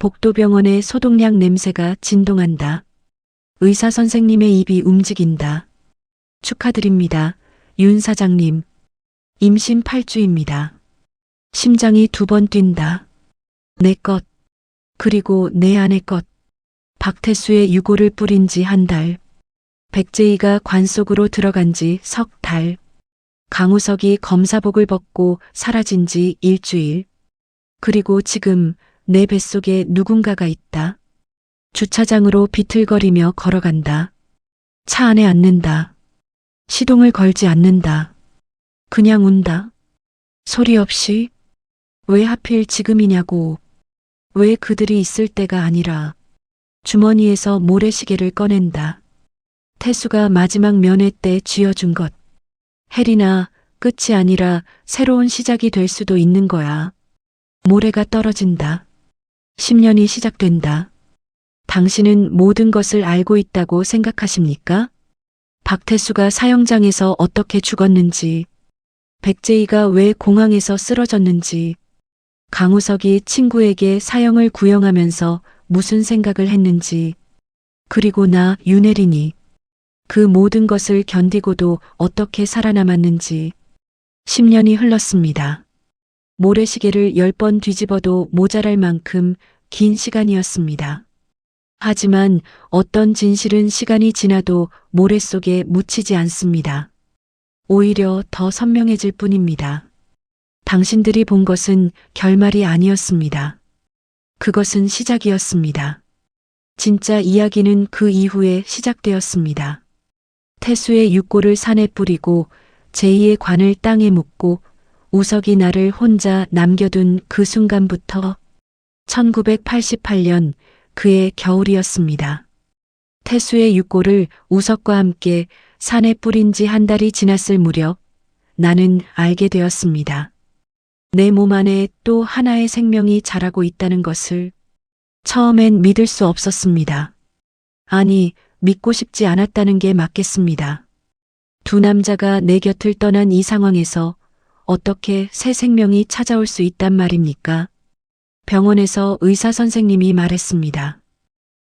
복도병원의 소독약 냄새가 진동한다. 의사 선생님의 입이 움직인다. 축하드립니다, 윤 사장님. 임신 8주입니다. 심장이 2번 뛴다. 내 것, 그리고 내 아내 것. 박태수의 유골을 뿌린 지 1달. 백제이가 관 속으로 들어간 지 3달. 강우석이 검사복을 벗고 사라진 지 1주일. 그리고 지금 내 뱃속에 누군가가 있다. 주차장으로 비틀거리며 걸어간다. 차 안에 앉는다. 시동을 걸지 않는다. 그냥 운다. 소리 없이. 왜 하필 지금이냐고. 왜 그들이 있을 때가 아니라. 주머니에서 모래시계를 꺼낸다. 태수가 마지막 면회 때 쥐어준 것. 혜린아, 끝이 아니라 새로운 시작이 될 수도 있는 거야. 모래가 떨어진다. 10년이 시작된다. 당신은 모든 것을 알고 있다고 생각하십니까? 박태수가 사형장에서 어떻게 죽었는지, 백제이가 왜 공항에서 쓰러졌는지, 강우석이 친구에게 사형을 구형하면서 무슨 생각을 했는지, 그리고 나 윤혜린이 그 모든 것을 견디고도 어떻게 살아남았는지. 10년이 흘렀습니다. 모래시계를 10번 뒤집어도 모자랄 만큼 긴 시간이었습니다. 하지만 어떤 진실은 시간이 지나도 모래 속에 묻히지 않습니다. 오히려 더 선명해질 뿐입니다. 당신들이 본 것은 결말이 아니었습니다. 그것은 시작이었습니다. 진짜 이야기는 그 이후에 시작되었습니다. 태수의 육골을 산에 뿌리고 제2의 관을 땅에 묻고 우석이 나를 혼자 남겨둔 그 순간부터 1988년 그의 겨울이었습니다. 태수의 육골을 우석과 함께 산에 뿌린 지 1달이 지났을 무렵 나는 알게 되었습니다. 내 몸 안에 또 하나의 생명이 자라고 있다는 것을. 처음엔 믿을 수 없었습니다. 아니, 믿고 싶지 않았다는 게 맞겠습니다. 2 남자가 내 곁을 떠난 이 상황에서 어떻게 새 생명이 찾아올 수 있단 말입니까? 병원에서 의사 선생님이 말했습니다.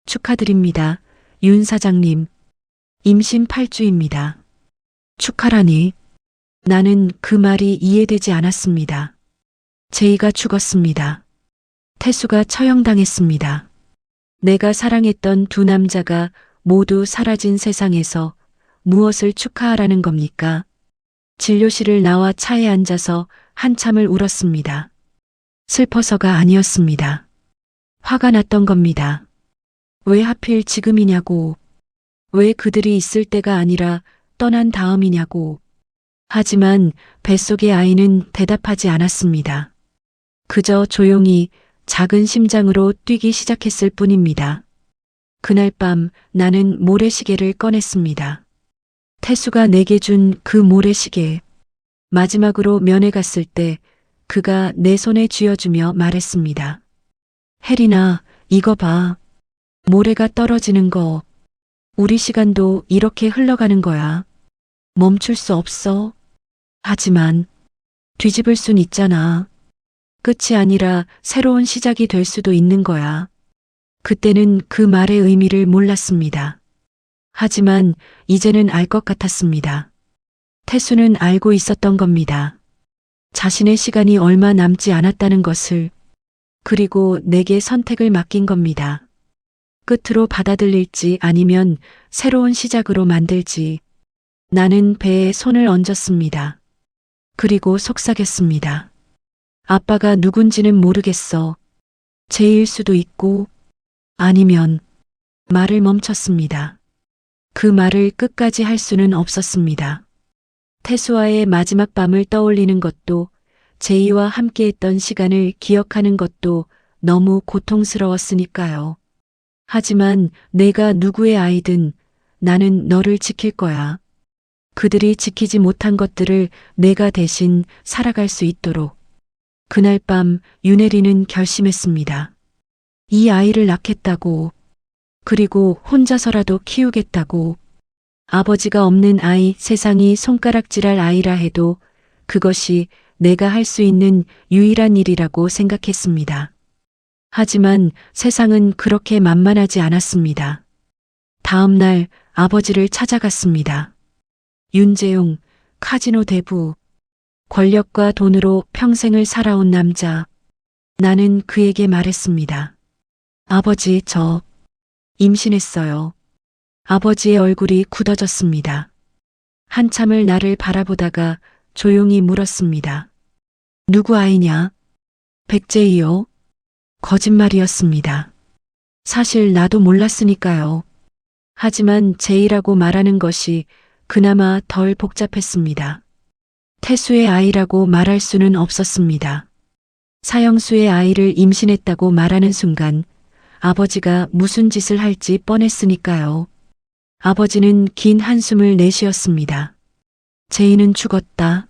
축하드립니다, 윤 사장님. 임신 8주입니다. 축하라니. 나는 그 말이 이해되지 않았습니다. 제이가 죽었습니다. 태수가 처형당했습니다. 내가 사랑했던 2 남자가 모두 사라진 세상에서 무엇을 축하하라는 겁니까? 진료실을 나와 차에 앉아서 한참을 울었습니다. 슬퍼서가 아니었습니다. 화가 났던 겁니다. 왜 하필 지금이냐고. 왜 그들이 있을 때가 아니라 떠난 다음이냐고. 하지만 뱃속의 아이는 대답하지 않았습니다. 그저 조용히 작은 심장으로 뛰기 시작했을 뿐입니다. 그날 밤 나는 모래시계를 꺼냈습니다. 태수가 내게 준 그 모래시계. 마지막으로 면회 갔을 때 그가 내 손에 쥐어주며 말했습니다. 혜린아, 이거 봐. 모래가 떨어지는 거. 우리 시간도 이렇게 흘러가는 거야. 멈출 수 없어. 하지만 뒤집을 순 있잖아. 끝이 아니라 새로운 시작이 될 수도 있는 거야. 그때는 그 말의 의미를 몰랐습니다. 하지만 이제는 알 것 같았습니다. 태수는 알고 있었던 겁니다. 자신의 시간이 얼마 남지 않았다는 것을. 그리고 내게 선택을 맡긴 겁니다. 끝으로 받아들일지 아니면 새로운 시작으로 만들지. 나는 배에 손을 얹었습니다. 그리고 속삭였습니다. 아빠가 누군지는 모르겠어. 제일 수도 있고 아니면. 말을 멈췄습니다. 그 말을 끝까지 할 수는 없었습니다. 태수와의 마지막 밤을 떠올리는 것도 제이와 함께했던 시간을 기억하는 것도 너무 고통스러웠으니까요. 하지만 내가 누구의 아이든 나는 너를 지킬 거야. 그들이 지키지 못한 것들을 내가 대신 살아갈 수 있도록. 그날 밤 윤혜린은 결심했습니다. 이 아이를 낳겠다고. 그리고 혼자서라도 키우겠다고. 아버지가 없는 아이, 세상이 손가락질할 아이라 해도 그것이 내가 할 수 있는 유일한 일이라고 생각했습니다. 하지만 세상은 그렇게 만만하지 않았습니다. 다음 날 아버지를 찾아갔습니다. 윤재용, 카지노 대부, 권력과 돈으로 평생을 살아온 남자. 나는 그에게 말했습니다. 아버지, 저 임신했어요. 아버지의 얼굴이 굳어졌습니다. 한참을 나를 바라보다가 조용히 물었습니다. 누구 아이냐? 백제이요. 거짓말이었습니다. 사실 나도 몰랐으니까요. 하지만 제이라고 말하는 것이 그나마 덜 복잡했습니다. 태수의 아이라고 말할 수는 없었습니다. 사형수의 아이를 임신했다고 말하는 순간 아버지가 무슨 짓을 할지 뻔했으니까요. 아버지는 긴 한숨을 내쉬었습니다. 제이는 죽었다.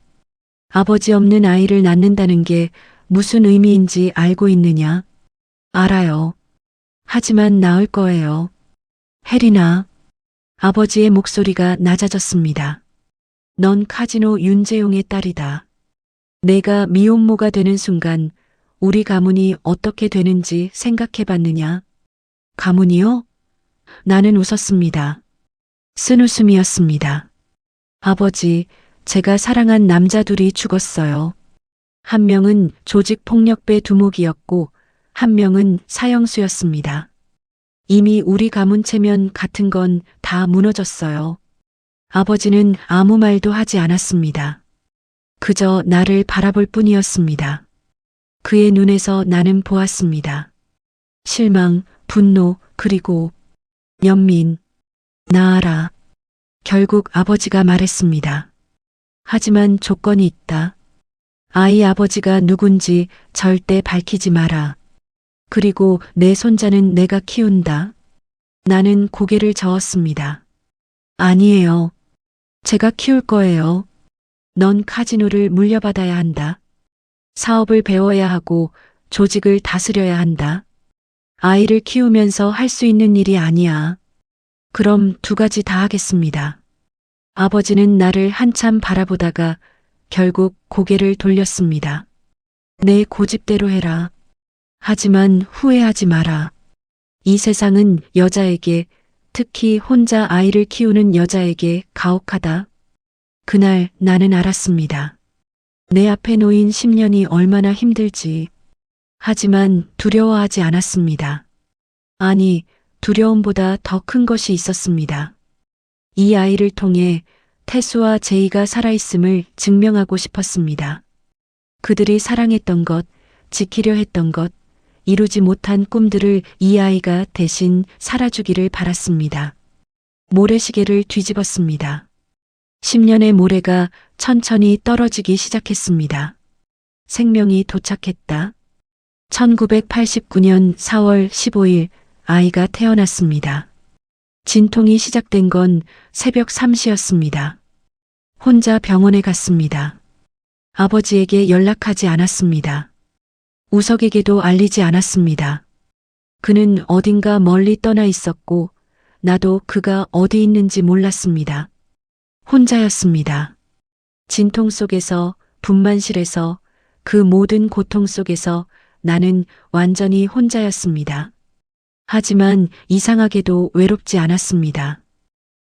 아버지 없는 아이를 낳는다는 게 무슨 의미인지 알고 있느냐? 알아요. 하지만 낳을 거예요. 혜린아. 아버지의 목소리가 낮아졌습니다. 넌 카지노 윤재용의 딸이다. 내가 미혼모가 되는 순간 우리 가문이 어떻게 되는지 생각해 봤느냐? 가문이요? 나는 웃었습니다. 쓴웃음이었습니다. 아버지, 제가 사랑한 남자 둘이 죽었어요. 한 명은 조직폭력배 두목이었고 한 명은 사형수였습니다. 이미 우리 가문 체면 같은 건 다 무너졌어요. 아버지는 아무 말도 하지 않았습니다. 그저 나를 바라볼 뿐이었습니다. 그의 눈에서 나는 보았습니다. 실망, 분노, 그리고 연민. 나 알아. 결국 아버지가 말했습니다. 하지만 조건이 있다. 아이 아버지가 누군지 절대 밝히지 마라. 그리고 내 손자는 내가 키운다. 나는 고개를 저었습니다. 아니에요. 제가 키울 거예요. 넌 카지노를 물려받아야 한다. 사업을 배워야 하고 조직을 다스려야 한다. 아이를 키우면서 할 수 있는 일이 아니야. 그럼 두 가지 다 하겠습니다. 아버지는 나를 한참 바라보다가 결국 고개를 돌렸습니다. 내 고집대로 해라. 하지만 후회하지 마라. 이 세상은 여자에게, 특히 혼자 아이를 키우는 여자에게 가혹하다. 그날 나는 알았습니다. 내 앞에 놓인 10년이 얼마나 힘들지. 하지만 두려워하지 않았습니다. 아니, 두려움보다 더 큰 것이 있었습니다. 이 아이를 통해 태수와 제이가 살아있음을 증명하고 싶었습니다. 그들이 사랑했던 것, 지키려 했던 것, 이루지 못한 꿈들을 이 아이가 대신 살아주기를 바랐습니다. 모래시계를 뒤집었습니다. 10년의 모래가 천천히 떨어지기 시작했습니다. 생명이 도착했다. 1989년 4월 15일 아이가 태어났습니다. 진통이 시작된 건 새벽 3시였습니다. 혼자 병원에 갔습니다. 아버지에게 연락하지 않았습니다. 우석에게도 알리지 않았습니다. 그는 어딘가 멀리 떠나 있었고 나도 그가 어디 있는지 몰랐습니다. 혼자였습니다. 진통 속에서, 분만실에서, 그 모든 고통 속에서 나는 완전히 혼자였습니다. 하지만 이상하게도 외롭지 않았습니다.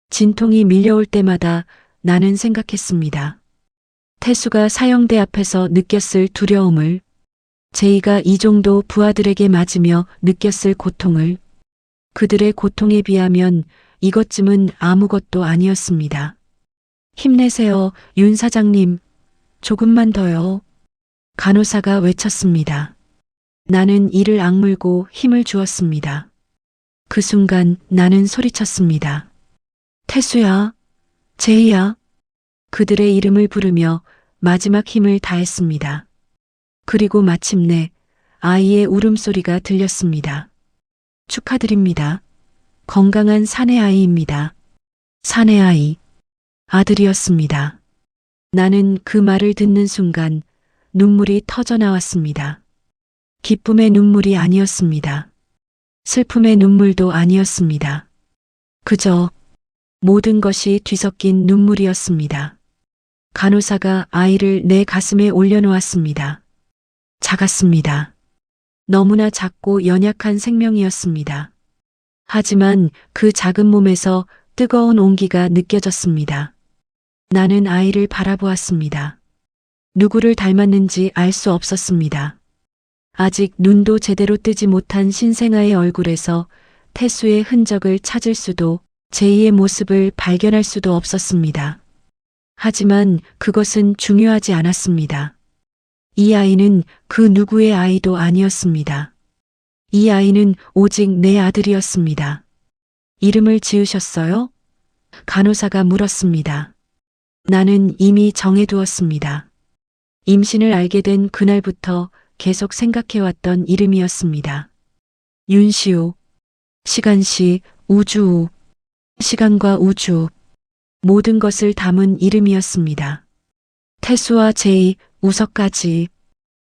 진통이 밀려올 때마다 나는 생각했습니다. 태수가 사형대 앞에서 느꼈을 두려움을, 제이가 이종도 부하들에게 맞으며 느꼈을 고통을, 그들의 고통에 비하면 이것쯤은 아무것도 아니었습니다. 힘내세요, 윤 사장님. 조금만 더요. 간호사가 외쳤습니다. 나는 이를 악물고 힘을 주었습니다. 그 순간 나는 소리쳤습니다. 태수야, 제이야. 그들의 이름을 부르며 마지막 힘을 다했습니다. 그리고 마침내 아이의 울음소리가 들렸습니다. 축하드립니다. 건강한 사내 아이입니다. 사내 아이. 아들이었습니다. 나는 그 말을 듣는 순간 눈물이 터져 나왔습니다. 기쁨의 눈물이 아니었습니다. 슬픔의 눈물도 아니었습니다. 그저 모든 것이 뒤섞인 눈물이었습니다. 간호사가 아이를 내 가슴에 올려놓았습니다. 작았습니다. 너무나 작고 연약한 생명이었습니다. 하지만 그 작은 몸에서 뜨거운 온기가 느껴졌습니다. 나는 아이를 바라보았습니다. 누구를 닮았는지 알 수 없었습니다. 아직 눈도 제대로 뜨지 못한 신생아의 얼굴에서 태수의 흔적을 찾을 수도 제2의 모습을 발견할 수도 없었습니다. 하지만 그것은 중요하지 않았습니다. 이 아이는 그 누구의 아이도 아니었습니다. 이 아이는 오직 내 아들이었습니다. 이름을 지으셨어요? 간호사가 물었습니다. 나는 이미 정해두었습니다. 임신을 알게 된 그날부터 계속 생각해왔던 이름이었습니다. 윤시우, 시간시, 우주, 시간과 우주, 모든 것을 담은 이름이었습니다. 태수와 제이, 우석까지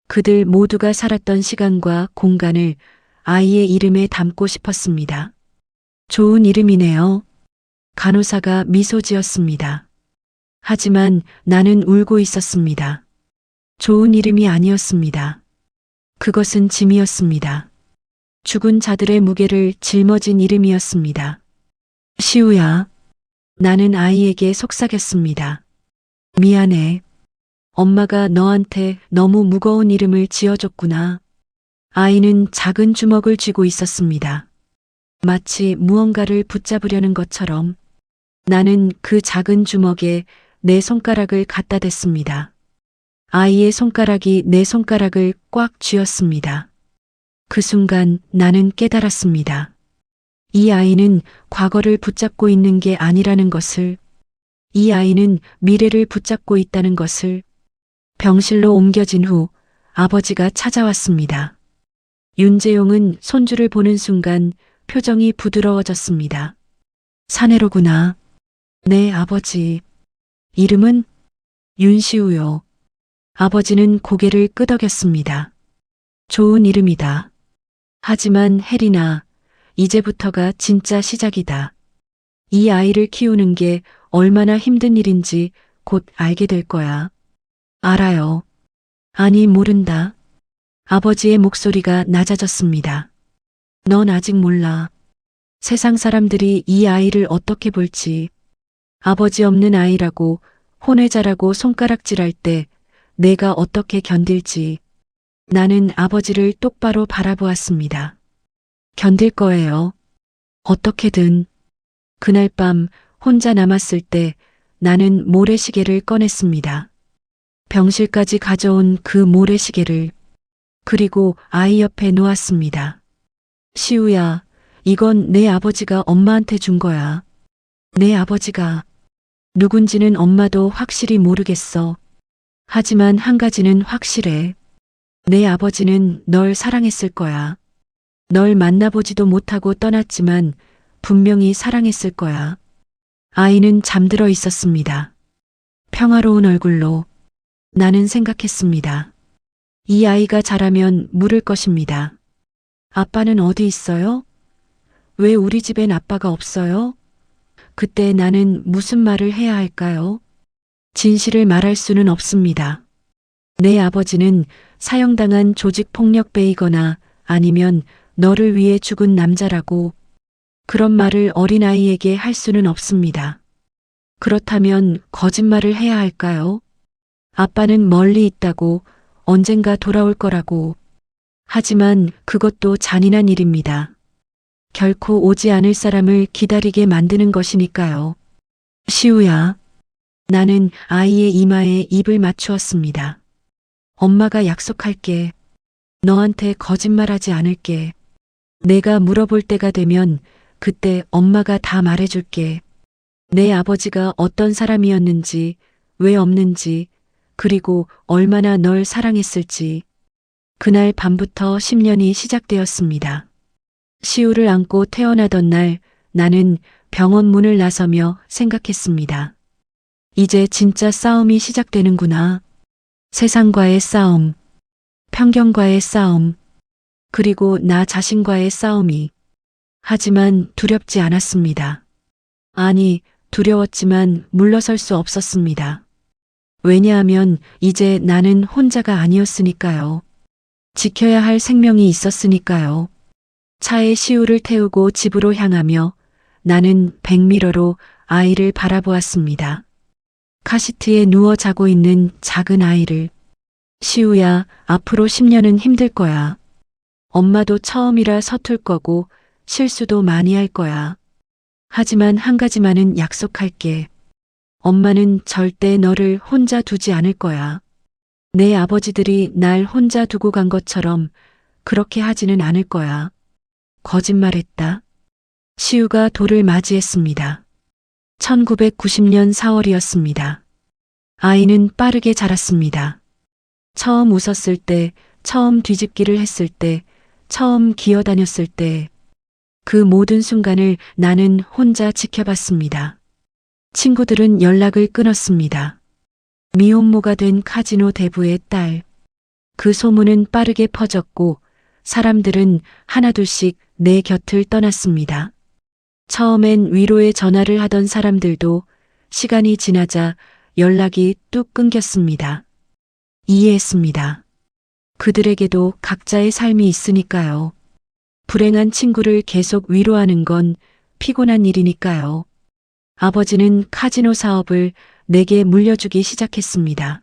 그들 모두가 살았던 시간과 공간을 아이의 이름에 담고 싶었습니다. 좋은 이름이네요. 간호사가 미소 지었습니다. 하지만 나는 울고 있었습니다. 좋은 이름이 아니었습니다. 그것은 짐이었습니다. 죽은 자들의 무게를 짊어진 이름이었습니다. 시우야, 나는 아이에게 속삭였습니다. 미안해. 엄마가 너한테 너무 무거운 이름을 지어줬구나. 아이는 작은 주먹을 쥐고 있었습니다. 마치 무언가를 붙잡으려는 것처럼 나는 그 작은 주먹에 내 손가락을 갖다 댔습니다. 아이의 손가락이 내 손가락을 꽉 쥐었습니다. 그 순간 나는 깨달았습니다. 이 아이는 과거를 붙잡고 있는 게 아니라는 것을, 이 아이는 미래를 붙잡고 있다는 것을. 병실로 옮겨진 후 아버지가 찾아왔습니다. 윤재용은 손주를 보는 순간 표정이 부드러워졌습니다. 사내로구나. 네, 아버지. 이름은 윤시우요. 아버지는 고개를 끄덕였습니다. 좋은 이름이다. 하지만 혜린아, 이제부터가 진짜 시작이다. 이 아이를 키우는 게 얼마나 힘든 일인지 곧 알게 될 거야. 알아요. 아니, 모른다. 아버지의 목소리가 낮아졌습니다. 넌 아직 몰라. 세상 사람들이 이 아이를 어떻게 볼지. 아버지 없는 아이라고 혼외자라고 손가락질할 때 내가 어떻게 견딜지. 나는 아버지를 똑바로 바라보았습니다. 견딜 거예요. 어떻게든. 그날 밤 혼자 남았을 때 나는 모래시계를 꺼냈습니다. 병실까지 가져온 그 모래시계를, 그리고 아이 옆에 놓았습니다. 시우야, 이건 내 아버지가 엄마한테 준 거야. 내 아버지가 누군지는 엄마도 확실히 모르겠어. 하지만 한 가지는 확실해. 내 아버지는 널 사랑했을 거야. 널 만나보지도 못하고 떠났지만 분명히 사랑했을 거야. 아이는 잠들어 있었습니다. 평화로운 얼굴로. 나는 생각했습니다. 이 아이가 자라면 물을 것입니다. 아빠는 어디 있어요? 왜 우리 집엔 아빠가 없어요? 그때 나는 무슨 말을 해야 할까요? 진실을 말할 수는 없습니다. 내 아버지는 사형당한 조직폭력배이거나 아니면 너를 위해 죽은 남자라고, 그런 말을 어린아이에게 할 수는 없습니다. 그렇다면 거짓말을 해야 할까요? 아빠는 멀리 있다고, 언젠가 돌아올 거라고. 하지만 그것도 잔인한 일입니다. 결코 오지 않을 사람을 기다리게 만드는 것이니까요. 시우야. 나는 아이의 이마에 입을 맞추었습니다. 엄마가 약속할게. 너한테 거짓말하지 않을게. 내가 물어볼 때가 되면 그때 엄마가 다 말해줄게. 내 아버지가 어떤 사람이었는지, 왜 없는지, 그리고 얼마나 널 사랑했을지. 그날 밤부터 10년이 시작되었습니다. 시우를 안고 태어나던 날 나는 병원 문을 나서며 생각했습니다. 이제 진짜 싸움이 시작되는구나. 세상과의 싸움, 편견과의 싸움, 그리고 나 자신과의 싸움이. 하지만 두렵지 않았습니다. 아니, 두려웠지만 물러설 수 없었습니다. 왜냐하면 이제 나는 혼자가 아니었으니까요. 지켜야 할 생명이 있었으니까요. 차에 시우를 태우고 집으로 향하며 나는 백미러로 아이를 바라보았습니다. 카시트에 누워 자고 있는 작은 아이를. 시우야, 앞으로 10년은 힘들 거야. 엄마도 처음이라 서툴 거고 실수도 많이 할 거야. 하지만 한 가지만은 약속할게. 엄마는 절대 너를 혼자 두지 않을 거야. 내 아버지들이 날 혼자 두고 간 것처럼 그렇게 하지는 않을 거야. 거짓말했다. 시우가 돌을 맞이했습니다. 1990년 4월이었습니다. 아이는 빠르게 자랐습니다. 처음 웃었을 때, 처음 뒤집기를 했을 때, 처음 기어다녔을 때, 그 모든 순간을 나는 혼자 지켜봤습니다. 친구들은 연락을 끊었습니다. 미혼모가 된 카지노 대부의 딸. 그 소문은 빠르게 퍼졌고 사람들은 하나둘씩 내 곁을 떠났습니다. 처음엔 위로의 전화를 하던 사람들도 시간이 지나자 연락이 뚝 끊겼습니다. 이해했습니다. 그들에게도 각자의 삶이 있으니까요. 불행한 친구를 계속 위로하는 건 피곤한 일이니까요. 아버지는 카지노 사업을 내게 물려주기 시작했습니다.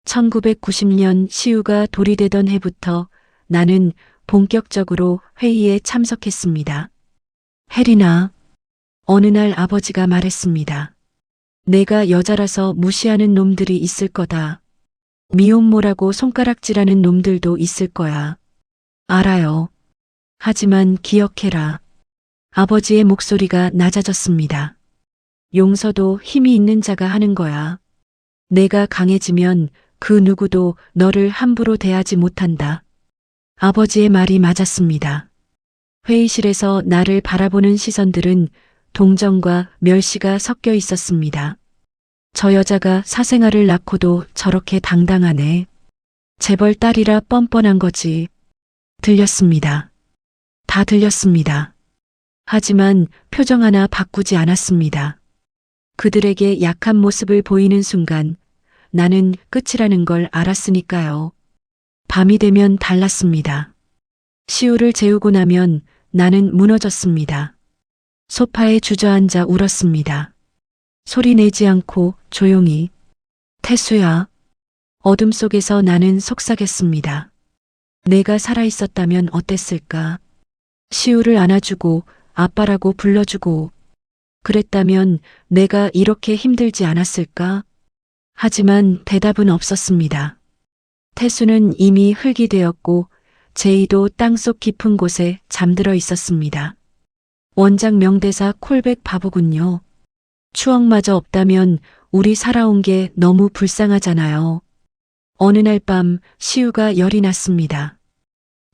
1990년 시우가 돌이 되던 해부터 나는 본격적으로 회의에 참석했습니다. 혜린아, 어느 날 아버지가 말했습니다. 내가 여자라서 무시하는 놈들이 있을 거다. 미혼모라고 손가락질하는 놈들도 있을 거야. 알아요. 하지만 기억해라. 아버지의 목소리가 낮아졌습니다. 용서도 힘이 있는 자가 하는 거야. 내가 강해지면 그 누구도 너를 함부로 대하지 못한다. 아버지의 말이 맞았습니다. 회의실에서 나를 바라보는 시선들은 동정과 멸시가 섞여 있었습니다. 저 여자가 사생아를 낳고도 저렇게 당당하네. 재벌 딸이라 뻔뻔한 거지. 들렸습니다. 다 들렸습니다. 하지만 표정 하나 바꾸지 않았습니다. 그들에게 약한 모습을 보이는 순간 나는 끝이라는 걸 알았으니까요. 밤이 되면 달랐습니다. 시우를 재우고 나면 나는 무너졌습니다. 소파에 주저앉아 울었습니다. 소리 내지 않고 조용히. 태수야. 어둠 속에서 나는 속삭였습니다. 내가 살아있었다면 어땠을까? 시우를 안아주고 아빠라고 불러주고 그랬다면 내가 이렇게 힘들지 않았을까? 하지만 대답은 없었습니다. 태수는 이미 흙이 되었고 제이도 땅속 깊은 곳에 잠들어 있었습니다. 원작 명대사 콜백 바보군요. 추억마저 없다면 우리 살아온 게 너무 불쌍하잖아요. 어느 날 밤 시우가 열이 났습니다.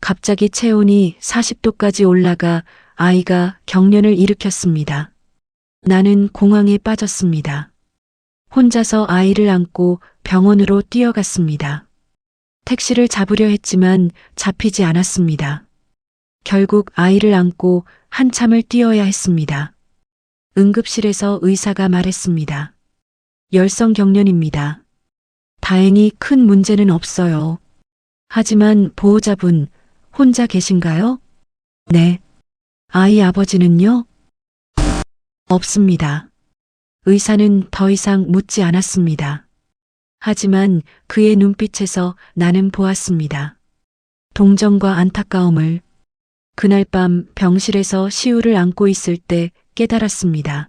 갑자기 체온이 40도까지 올라가 아이가 경련을 일으켰습니다. 나는 공황에 빠졌습니다. 혼자서 아이를 안고 병원으로 뛰어갔습니다. 택시를 잡으려 했지만 잡히지 않았습니다. 결국 아이를 안고 한참을 뛰어야 했습니다. 응급실에서 의사가 말했습니다. 열성 경련입니다. 다행히 큰 문제는 없어요. 하지만 보호자분 혼자 계신가요? 네. 아이 아버지는요? 없습니다. 의사는 더 이상 묻지 않았습니다. 하지만 그의 눈빛에서 나는 보았습니다. 동정과 안타까움을. 그날 밤 병실에서 시우를 안고 있을 때 깨달았습니다.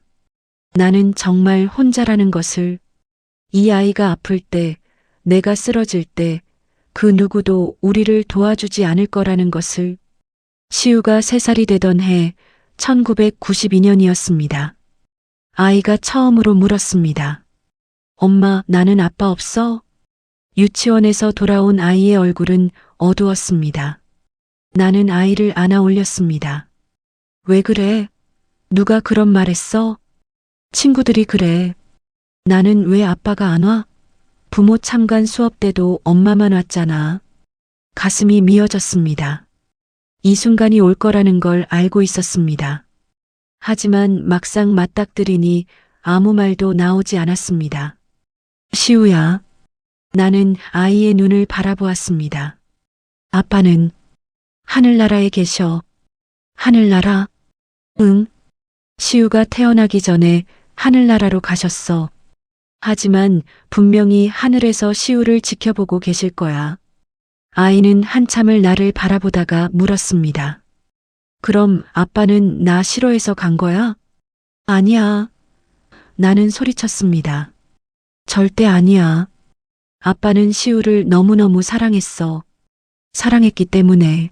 나는 정말 혼자라는 것을. 이 아이가 아플 때, 내가 쓰러질 때 그 누구도 우리를 도와주지 않을 거라는 것을. 시우가 3살이 되던 해 1992년이었습니다. 아이가 처음으로 물었습니다. 엄마, 나는 아빠 없어? 유치원에서 돌아온 아이의 얼굴은 어두웠습니다. 나는 아이를 안아 올렸습니다. 왜 그래? 누가 그런 말 했어? 친구들이 그래. 나는 왜 아빠가 안 와? 부모 참관 수업 때도 엄마만 왔잖아. 가슴이 미어졌습니다. 이 순간이 올 거라는 걸 알고 있었습니다. 하지만 막상 맞닥뜨리니 아무 말도 나오지 않았습니다. 시우야. 나는 아이의 눈을 바라보았습니다. 아빠는 하늘나라에 계셔. 하늘나라? 응. 시우가 태어나기 전에 하늘나라로 가셨어. 하지만 분명히 하늘에서 시우를 지켜보고 계실 거야. 아이는 한참을 나를 바라보다가 물었습니다. 그럼 아빠는 나 싫어해서 간 거야? 아니야. 나는 소리쳤습니다. 절대 아니야. 아빠는 시우를 너무너무 사랑했어. 사랑했기 때문에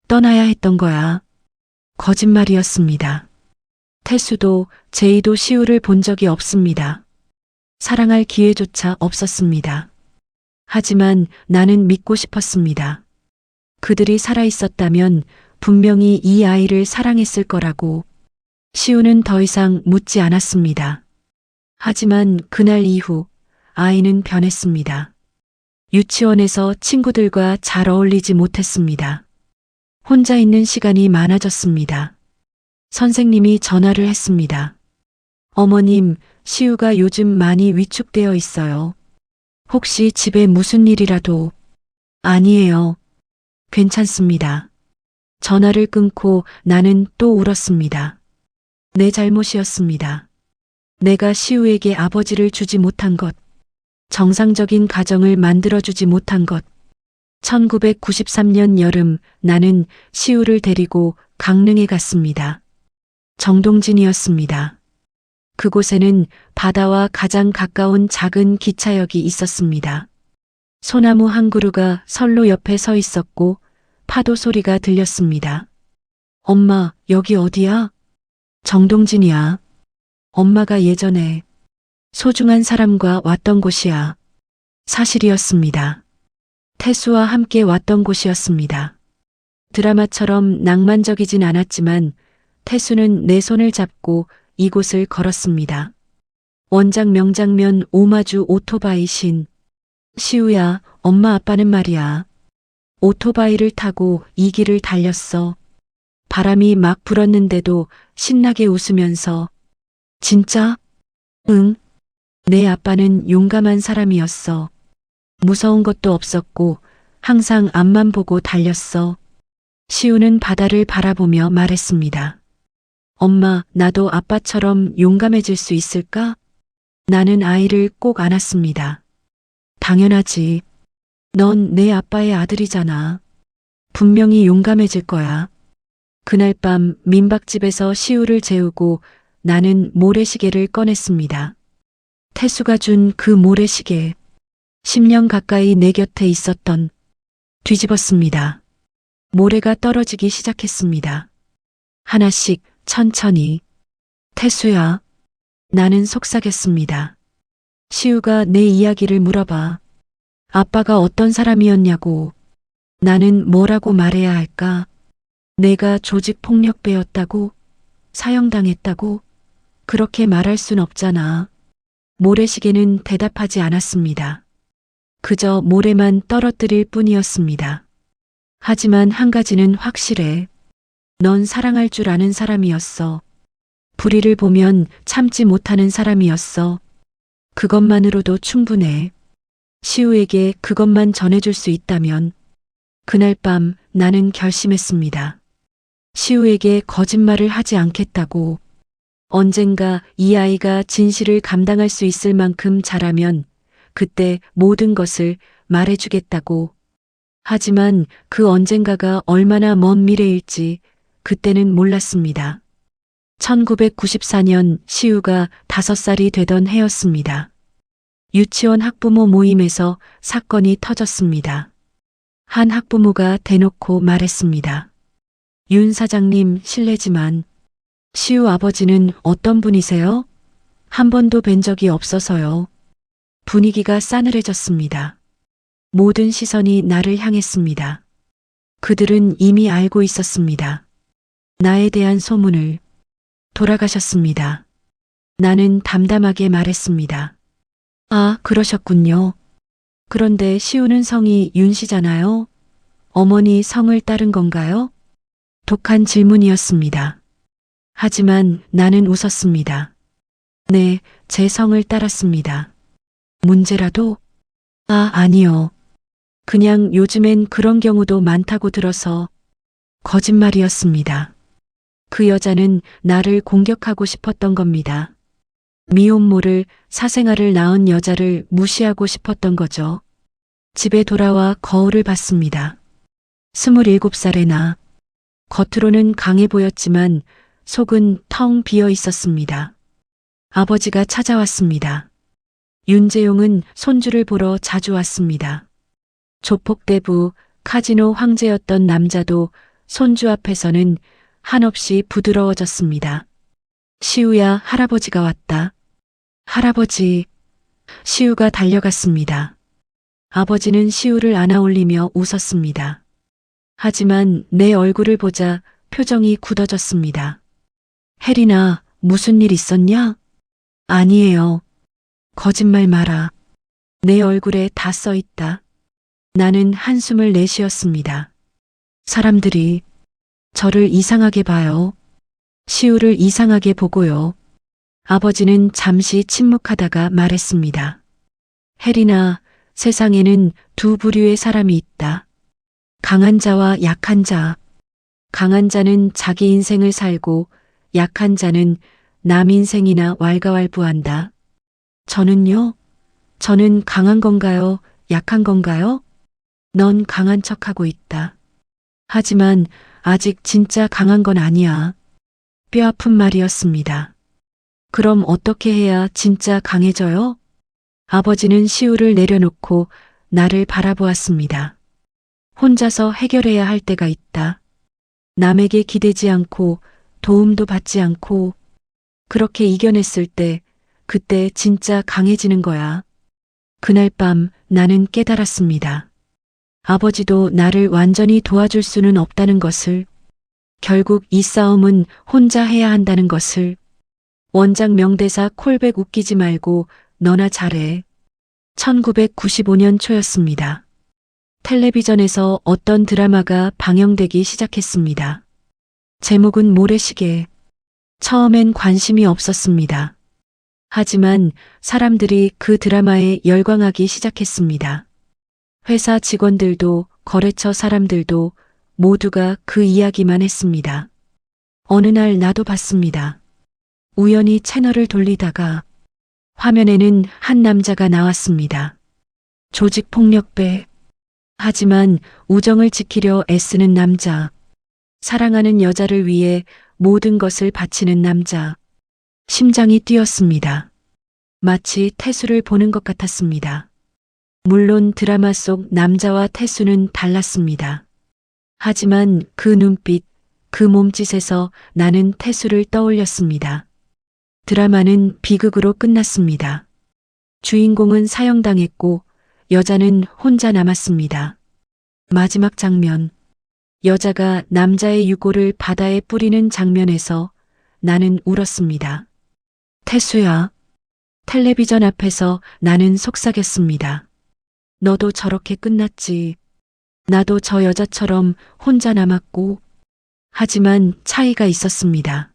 떠나야 했던 거야. 거짓말이었습니다. 태수도 제이도 시우를 본 적이 없습니다. 사랑할 기회조차 없었습니다. 하지만 나는 믿고 싶었습니다. 그들이 살아있었다면 분명히 이 아이를 사랑했을 거라고. 시우는 더 이상 묻지 않았습니다. 하지만 그날 이후 아이는 변했습니다. 유치원에서 친구들과 잘 어울리지 못했습니다. 혼자 있는 시간이 많아졌습니다. 선생님이 전화를 했습니다. 어머님, 시우가 요즘 많이 위축되어 있어요. 혹시 집에 무슨 일이라도? 아니에요. 괜찮습니다. 전화를 끊고 나는 또 울었습니다. 내 잘못이었습니다. 내가 시우에게 아버지를 주지 못한 것, 정상적인 가정을 만들어주지 못한 것. 1993년 여름 나는 시우를 데리고 강릉에 갔습니다. 정동진이었습니다. 그곳에는 바다와 가장 가까운 작은 기차역이 있었습니다. 소나무 한 그루가 선로 옆에 서 있었고 파도 소리가 들렸습니다. 엄마, 여기 어디야? 정동진이야. 엄마가 예전에 소중한 사람과 왔던 곳이야. 사실이었습니다. 태수와 함께 왔던 곳이었습니다. 드라마처럼 낭만적이진 않았지만 태수는 내 손을 잡고 이곳을 걸었습니다. 원작 명장면 오마주 오토바이 신. 시우야, 엄마 아빠는 말이야. 오토바이를 타고 이 길을 달렸어. 바람이 막 불었는데도 신나게 웃으면서. 진짜? 응. 내 아빠는 용감한 사람이었어. 무서운 것도 없었고 항상 앞만 보고 달렸어. 시우는 바다를 바라보며 말했습니다. 엄마, 나도 아빠처럼 용감해질 수 있을까? 나는 아이를 꼭 안았습니다. 당연하지. 넌 내 아빠의 아들이잖아. 분명히 용감해질 거야. 그날 밤 민박집에서 시우를 재우고 나는 모래시계를 꺼냈습니다. 태수가 준 그 모래시계. 10년 가까이 내 곁에 있었던. 뒤집었습니다. 모래가 떨어지기 시작했습니다. 하나씩 천천히. 태수야. 나는 속삭였습니다. 시우가 내 이야기를 물어봐. 아빠가 어떤 사람이었냐고. 나는 뭐라고 말해야 할까? 내가 조직폭력배였다고? 사형당했다고? 그렇게 말할 순 없잖아. 모래시계는 대답하지 않았습니다. 그저 모래만 떨어뜨릴 뿐이었습니다. 하지만 한 가지는 확실해. 넌 사랑할 줄 아는 사람이었어. 불의를 보면 참지 못하는 사람이었어. 그것만으로도 충분해. 시우에게 그것만 전해줄 수 있다면. 그날 밤 나는 결심했습니다. 시우에게 거짓말을 하지 않겠다고. 언젠가 이 아이가 진실을 감당할 수 있을 만큼 자라면 그때 모든 것을 말해주겠다고. 하지만 그 언젠가가 얼마나 먼 미래일지 그때는 몰랐습니다. 1994년 시우가 5살이 되던 해였습니다. 유치원 학부모 모임에서 사건이 터졌습니다. 한 학부모가 대놓고 말했습니다. 윤 사장님, 실례지만 시우 아버지는 어떤 분이세요? 한 번도 뵌 적이 없어서요. 분위기가 싸늘해졌습니다. 모든 시선이 나를 향했습니다. 그들은 이미 알고 있었습니다. 나에 대한 소문을. 돌아가셨습니다. 나는 담담하게 말했습니다. 아, 그러셨군요. 그런데 시우는 성이 윤 씨잖아요. 어머니 성을 따른 건가요? 독한 질문이었습니다. 하지만 나는 웃었습니다. 네, 제 성을 따랐습니다. 문제라도? 아, 아니요. 그냥 요즘엔 그런 경우도 많다고 들어서 거짓말이었습니다. 그 여자는 나를 공격하고 싶었던 겁니다. 미혼모를 사생아를 낳은 여자를 무시하고 싶었던 거죠. 집에 돌아와 거울을 봤습니다. 27살의 나. 겉으로는 강해 보였지만 속은 텅 비어 있었습니다. 아버지가 찾아왔습니다. 윤재용은 손주를 보러 자주 왔습니다. 조폭대부 카지노 황제였던 남자도 손주 앞에서는 한없이 부드러워졌습니다. 시우야, 할아버지가 왔다. 할아버지. 시우가 달려갔습니다. 아버지는 시우를 안아올리며 웃었습니다. 하지만 내 얼굴을 보자 표정이 굳어졌습니다. 혜린아, 무슨 일 있었냐? 아니에요. 거짓말 마라. 내 얼굴에 다 써 있다. 나는 한숨을 내쉬었습니다. 사람들이 저를 이상하게 봐요. 시우를 이상하게 보고요. 아버지는 잠시 침묵하다가 말했습니다. 혜린아, 세상에는 두 부류의 사람이 있다. 강한 자와 약한 자. 강한 자는 자기 인생을 살고 약한 자는 남 인생이나 왈가왈부한다. 저는요? 저는 강한 건가요? 약한 건가요? 넌 강한 척하고 있다. 하지만 아직 진짜 강한 건 아니야. 뼈아픈 말이었습니다. 그럼 어떻게 해야 진짜 강해져요? 아버지는 시우를 내려놓고 나를 바라보았습니다. 혼자서 해결해야 할 때가 있다. 남에게 기대지 않고 도움도 받지 않고 그렇게 이겨냈을 때 그때 진짜 강해지는 거야. 그날 밤 나는 깨달았습니다. 아버지도 나를 완전히 도와줄 수는 없다는 것을, 결국 이 싸움은 혼자 해야 한다는 것을. 원작 명대사 콜백 웃기지 말고 너나 잘해. 1995년 초였습니다. 텔레비전에서 어떤 드라마가 방영되기 시작했습니다. 제목은 모래시계. 처음엔 관심이 없었습니다. 하지만 사람들이 그 드라마에 열광하기 시작했습니다. 회사 직원들도 거래처 사람들도 모두가 그 이야기만 했습니다. 어느 날 나도 봤습니다. 우연히 채널을 돌리다가 화면에는 한 남자가 나왔습니다. 조직폭력배. 하지만 우정을 지키려 애쓰는 남자. 사랑하는 여자를 위해 모든 것을 바치는 남자. 심장이 뛰었습니다. 마치 태수를 보는 것 같았습니다. 물론 드라마 속 남자와 태수는 달랐습니다. 하지만 그 눈빛, 그 몸짓에서 나는 태수를 떠올렸습니다. 드라마는 비극으로 끝났습니다. 주인공은 사형당했고 여자는 혼자 남았습니다. 마지막 장면. 여자가 남자의 유골을 바다에 뿌리는 장면에서 나는 울었습니다. 태수야. 텔레비전 앞에서 나는 속삭였습니다. 너도 저렇게 끝났지. 나도 저 여자처럼 혼자 남았고. 하지만 차이가 있었습니다.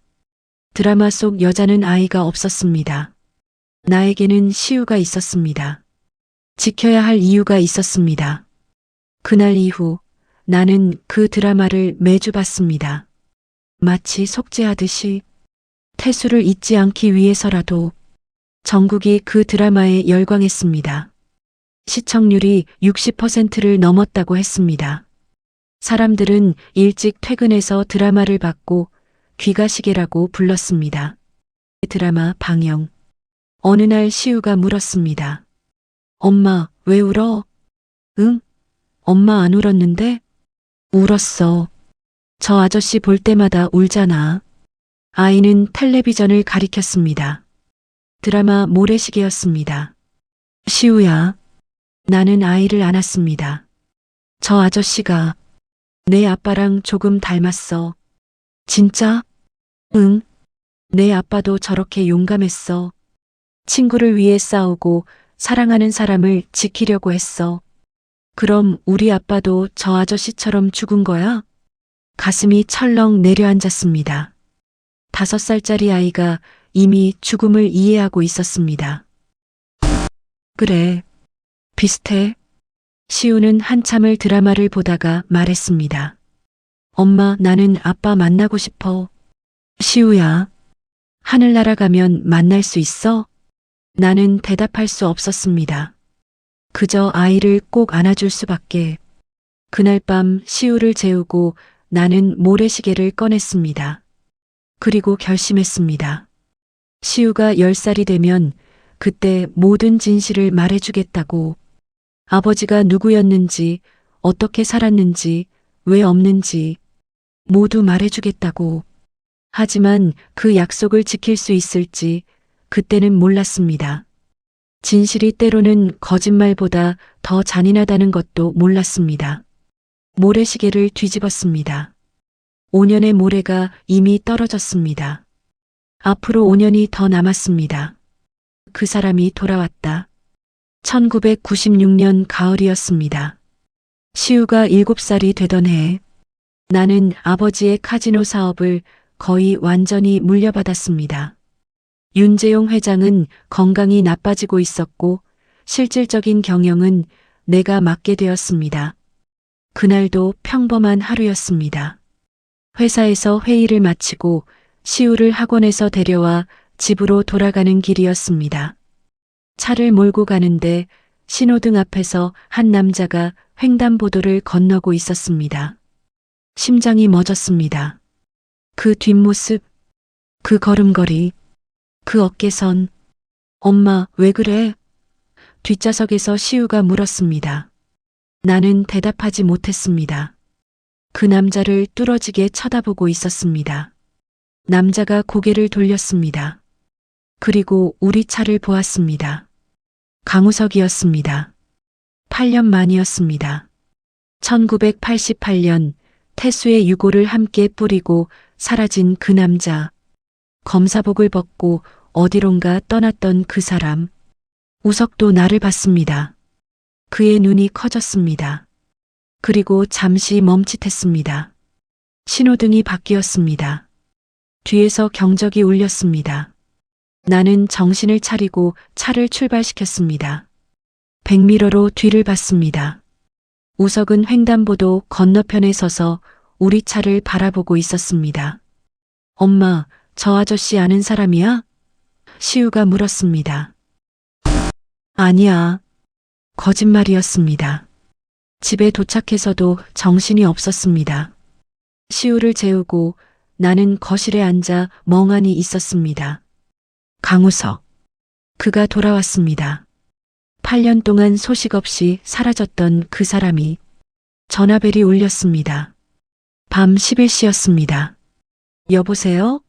드라마 속 여자는 아이가 없었습니다. 나에게는 시우가 있었습니다. 지켜야 할 이유가 있었습니다. 그날 이후 나는 그 드라마를 매주 봤습니다. 마치 속죄하듯이 태수를 잊지 않기 위해서라도. 전국이 그 드라마에 열광했습니다. 시청률이 60%를 넘었다고 했습니다. 사람들은 일찍 퇴근해서 드라마를 봤고 귀가시계라고 불렀습니다. 드라마 방영. 어느 날 시우가 물었습니다. 엄마, 왜 울어? 응? 엄마 안 울었는데? 울었어. 저 아저씨 볼 때마다 울잖아. 아이는 텔레비전을 가리켰습니다. 드라마 모래시계였습니다. 시우야. 나는 아이를 안았습니다. 저 아저씨가 내 아빠랑 조금 닮았어. 진짜? 응. 내 아빠도 저렇게 용감했어. 친구를 위해 싸우고 사랑하는 사람을 지키려고 했어. 그럼 우리 아빠도 저 아저씨처럼 죽은 거야? 가슴이 철렁 내려앉았습니다. 5살짜리 아이가 이미 죽음을 이해하고 있었습니다. 그래. 비슷해. 시우는 한참을 드라마를 보다가 말했습니다. 엄마, 나는 아빠 만나고 싶어. 시우야, 하늘나라 가면 만날 수 있어? 나는 대답할 수 없었습니다. 그저 아이를 꼭 안아줄 수밖에. 그날 밤 시우를 재우고 나는 모래시계를 꺼냈습니다. 그리고 결심했습니다. 시우가 10살이 되면 그때 모든 진실을 말해주겠다고. 아버지가 누구였는지, 어떻게 살았는지, 왜 없는지 모두 말해주겠다고. 하지만 그 약속을 지킬 수 있을지 그때는 몰랐습니다. 진실이 때로는 거짓말보다 더 잔인하다는 것도 몰랐습니다. 모래시계를 뒤집었습니다. 5년의 모래가 이미 떨어졌습니다. 앞으로 5년이 더 남았습니다. 그 사람이 돌아왔다. 1996년 가을이었습니다. 시우가 7살이 되던 해, 나는 아버지의 카지노 사업을 거의 완전히 물려받았습니다. 윤재용 회장은 건강이 나빠지고 있었고 실질적인 경영은 내가 맡게 되었습니다. 그날도 평범한 하루였습니다. 회사에서 회의를 마치고 시우를 학원에서 데려와 집으로 돌아가는 길이었습니다. 차를 몰고 가는데 신호등 앞에서 한 남자가 횡단보도를 건너고 있었습니다. 심장이 멎었습니다. 그 뒷모습, 그 걸음걸이, 그 어깨선. 엄마, 왜 그래? 뒷좌석에서 시우가 물었습니다. 나는 대답하지 못했습니다. 그 남자를 뚫어지게 쳐다보고 있었습니다. 남자가 고개를 돌렸습니다. 그리고 우리 차를 보았습니다. 강우석이었습니다. 8년 만이었습니다. 1988년 태수의 유골을 함께 뿌리고 사라진 그 남자. 검사복을 벗고 어디론가 떠났던 그 사람. 우석도 나를 봤습니다. 그의 눈이 커졌습니다. 그리고 잠시 멈칫했습니다. 신호등이 바뀌었습니다. 뒤에서 경적이 울렸습니다. 나는 정신을 차리고 차를 출발시켰습니다. 백미러로 뒤를 봤습니다. 우석은 횡단보도 건너편에 서서 우리 차를 바라보고 있었습니다. 엄마, 저 아저씨 아는 사람이야? 시우가 물었습니다. 아니야. 거짓말이었습니다. 집에 도착해서도 정신이 없었습니다. 시우를 재우고 나는 거실에 앉아 멍하니 있었습니다. 강우석. 그가 돌아왔습니다. 8년 동안 소식 없이 사라졌던 그 사람이. 전화벨이 울렸습니다. 밤 11시였습니다. 여보세요?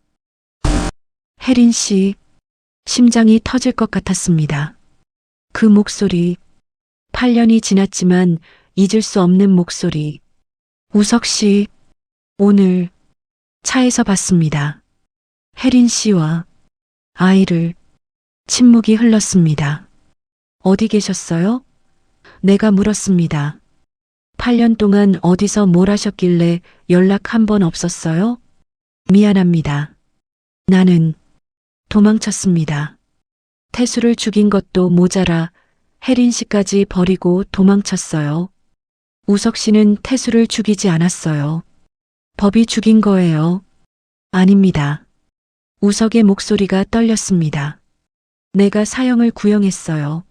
혜린 씨. 심장이 터질 것 같았습니다. 그 목소리. 8년이 지났지만 잊을 수 없는 목소리. 우석 씨. 오늘 차에서 봤습니다. 혜린 씨와 아이를. 침묵이 흘렀습니다. 어디 계셨어요? 내가 물었습니다. 8년 동안 어디서 뭘 하셨길래 연락 한 번 없었어요? 미안합니다. 나는 도망쳤습니다. 태수를 죽인 것도 모자라 혜린 씨까지 버리고 도망쳤어요. 우석 씨는 태수를 죽이지 않았어요. 법이 죽인 거예요. 아닙니다. 우석의 목소리가 떨렸습니다. 내가 사형을 구형했어요.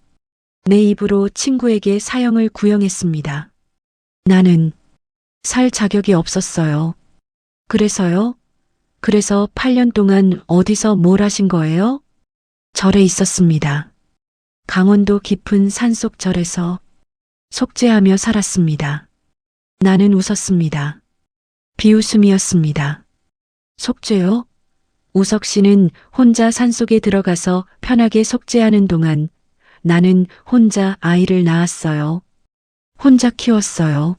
내 입으로 친구에게 사형을 구형했습니다. 나는 살 자격이 없었어요. 그래서요? 그래서 8년 동안 어디서 뭘 하신 거예요? 절에 있었습니다. 강원도 깊은 산속 절에서 속죄하며 살았습니다. 나는 웃었습니다. 비웃음이었습니다. 속죄요? 우석 씨는 혼자 산속에 들어가서 편하게 속죄하는 동안 나는 혼자 아이를 낳았어요. 혼자 키웠어요.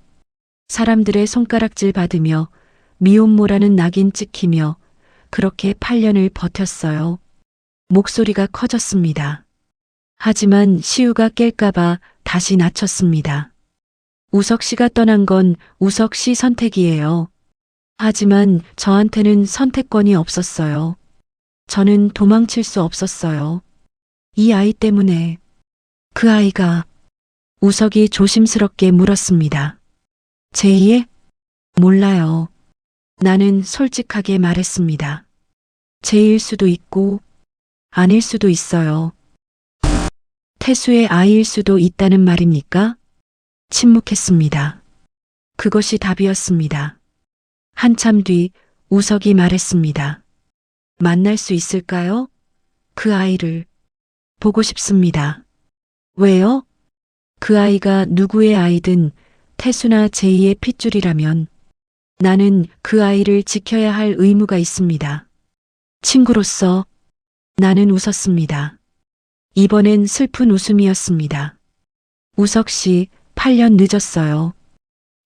사람들의 손가락질 받으며 미혼모라는 낙인 찍히며 그렇게 8년을 버텼어요. 목소리가 커졌습니다. 하지만 시우가 깰까봐 다시 낮췄습니다. 우석 씨가 떠난 건 우석 씨 선택이에요. 하지만 저한테는 선택권이 없었어요. 저는 도망칠 수 없었어요. 이 아이 때문에. 그 아이가 우석이 조심스럽게 물었습니다. 제2의? 몰라요. 나는 솔직하게 말했습니다. 제일 수도 있고 아닐 수도 있어요. 태수의 아이일 수도 있다는 말입니까? 침묵했습니다. 그것이 답이었습니다. 한참 뒤 우석이 말했습니다. 만날 수 있을까요? 그 아이를 보고 싶습니다. 왜요? 그 아이가 누구의 아이든 태수나 제이의 핏줄이라면 나는 그 아이를 지켜야 할 의무가 있습니다. 친구로서 나는 웃었습니다. 이번엔 슬픈 웃음이었습니다. 우석 씨, 8년 늦었어요.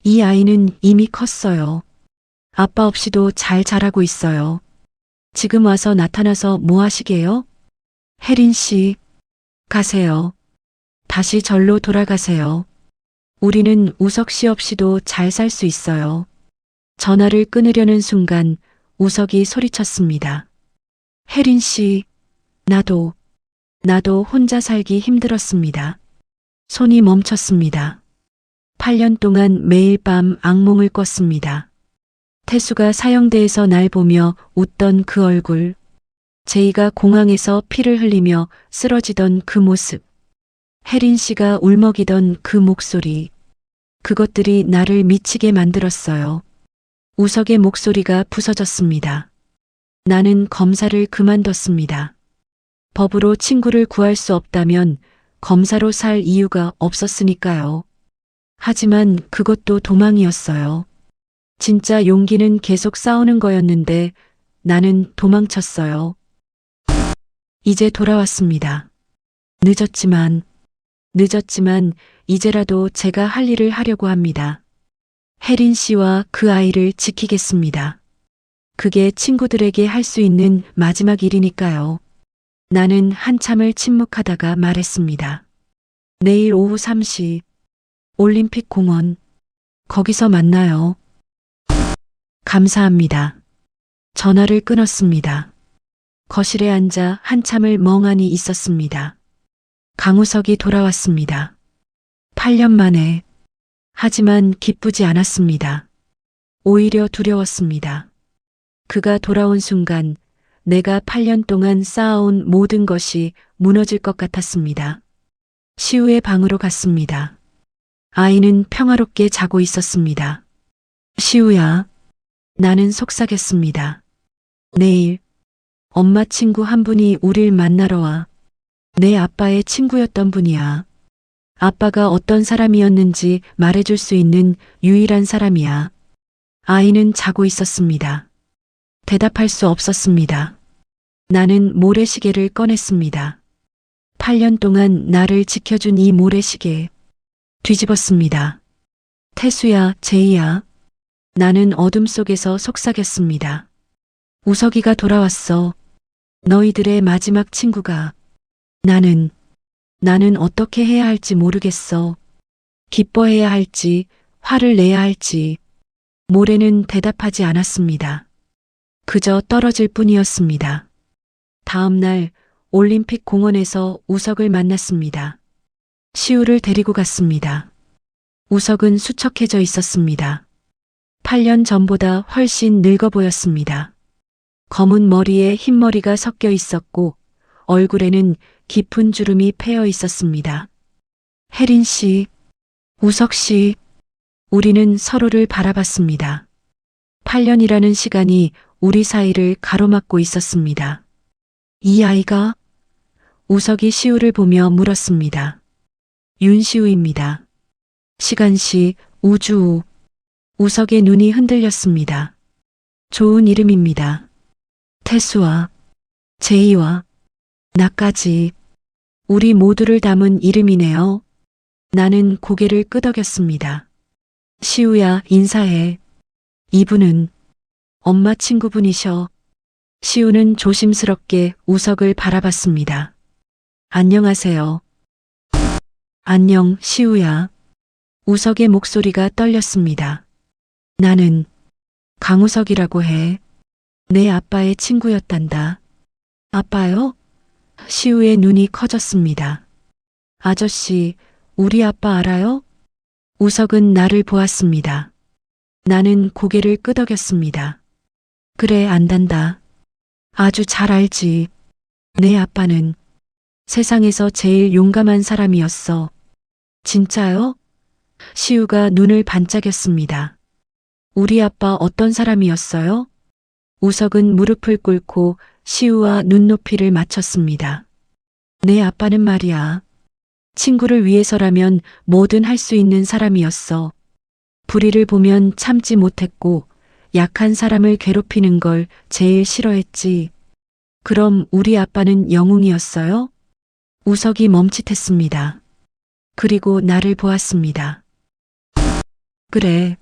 이 아이는 이미 컸어요. 아빠 없이도 잘 자라고 있어요. 지금 와서 나타나서 뭐 하시게요? 혜린 씨, 가세요. 다시 절로 돌아가세요. 우리는 우석 씨 없이도 잘 살 수 있어요. 전화를 끊으려는 순간 우석이 소리쳤습니다. 혜린 씨, 나도 혼자 살기 힘들었습니다. 손이 멈췄습니다. 8년 동안 매일 밤 악몽을 꿨습니다. 태수가 사형대에서 날 보며 웃던 그 얼굴, 제이가 공항에서 피를 흘리며 쓰러지던 그 모습, 혜린 씨가 울먹이던 그 목소리, 그것들이 나를 미치게 만들었어요. 우석의 목소리가 부서졌습니다. 나는 검사를 그만뒀습니다. 법으로 친구를 구할 수 없다면 검사로 살 이유가 없었으니까요. 하지만 그것도 도망이었어요. 진짜 용기는 계속 싸우는 거였는데 나는 도망쳤어요. 이제 돌아왔습니다. 늦었지만 이제라도 제가 할 일을 하려고 합니다. 혜린 씨와 그 아이를 지키겠습니다. 그게 친구들에게 할 수 있는 마지막 일이니까요. 나는 한참을 침묵하다가 말했습니다. 내일 오후 3시 올림픽 공원 거기서 만나요. 감사합니다. 전화를 끊었습니다. 거실에 앉아 한참을 멍하니 있었습니다. 강우석이 돌아왔습니다. 8년 만에. 하지만 기쁘지 않았습니다. 오히려 두려웠습니다. 그가 돌아온 순간 내가 8년 동안 쌓아온 모든 것이 무너질 것 같았습니다. 시우의 방으로 갔습니다. 아이는 평화롭게 자고 있었습니다. 시우야, 나는 속삭였습니다. 내일 엄마 친구 한 분이 우릴 만나러 와. 내 아빠의 친구였던 분이야. 아빠가 어떤 사람이었는지 말해줄 수 있는 유일한 사람이야. 아이는 자고 있었습니다. 대답할 수 없었습니다. 나는 모래시계를 꺼냈습니다. 8년 동안 나를 지켜준 이 모래시계. 뒤집었습니다. 태수야, 제이야. 나는 어둠 속에서 속삭였습니다. 우석이가 돌아왔어. 너희들의 마지막 친구가. 나는 어떻게 해야 할지 모르겠어. 기뻐해야 할지, 화를 내야 할지. 모래는 대답하지 않았습니다. 그저 떨어질 뿐이었습니다. 다음 날 올림픽 공원에서 우석을 만났습니다. 시우를 데리고 갔습니다. 우석은 수척해져 있었습니다. 8년 전보다 훨씬 늙어 보였습니다. 검은 머리에 흰머리가 섞여 있었고 얼굴에는 깊은 주름이 패여 있었습니다. 혜린 씨, 우석 씨, 우리는 서로를 바라봤습니다. 8년이라는 시간이 우리 사이를 가로막고 있었습니다. 이 아이가? 우석이 시우를 보며 물었습니다. 윤시우입니다. 시간시, 우주. 우석의 눈이 흔들렸습니다. 좋은 이름입니다. 태수와 제이와 나까지 우리 모두를 담은 이름이네요. 나는 고개를 끄덕였습니다. 시우야, 인사해. 이분은 엄마 친구분이셔. 시우는 조심스럽게 우석을 바라봤습니다. 안녕하세요. 안녕, 시우야. 우석의 목소리가 떨렸습니다. 나는 강우석이라고 해. 내 아빠의 친구였단다. 아빠요? 시우의 눈이 커졌습니다. 아저씨, 우리 아빠 알아요? 우석은 나를 보았습니다. 나는 고개를 끄덕였습니다. 그래, 안단다. 아주 잘 알지. 내 아빠는 세상에서 제일 용감한 사람이었어. 진짜요? 시우가 눈을 반짝였습니다. 우리 아빠 어떤 사람이었어요? 우석은 무릎을 꿇고 시우와 눈높이를 맞췄습니다. 내 아빠는 말이야. 친구를 위해서라면 뭐든 할 수 있는 사람이었어. 불의를 보면 참지 못했고 약한 사람을 괴롭히는 걸 제일 싫어했지. 그럼 우리 아빠는 영웅이었어요? 우석이 멈칫했습니다. 그리고 나를 보았습니다. 그래,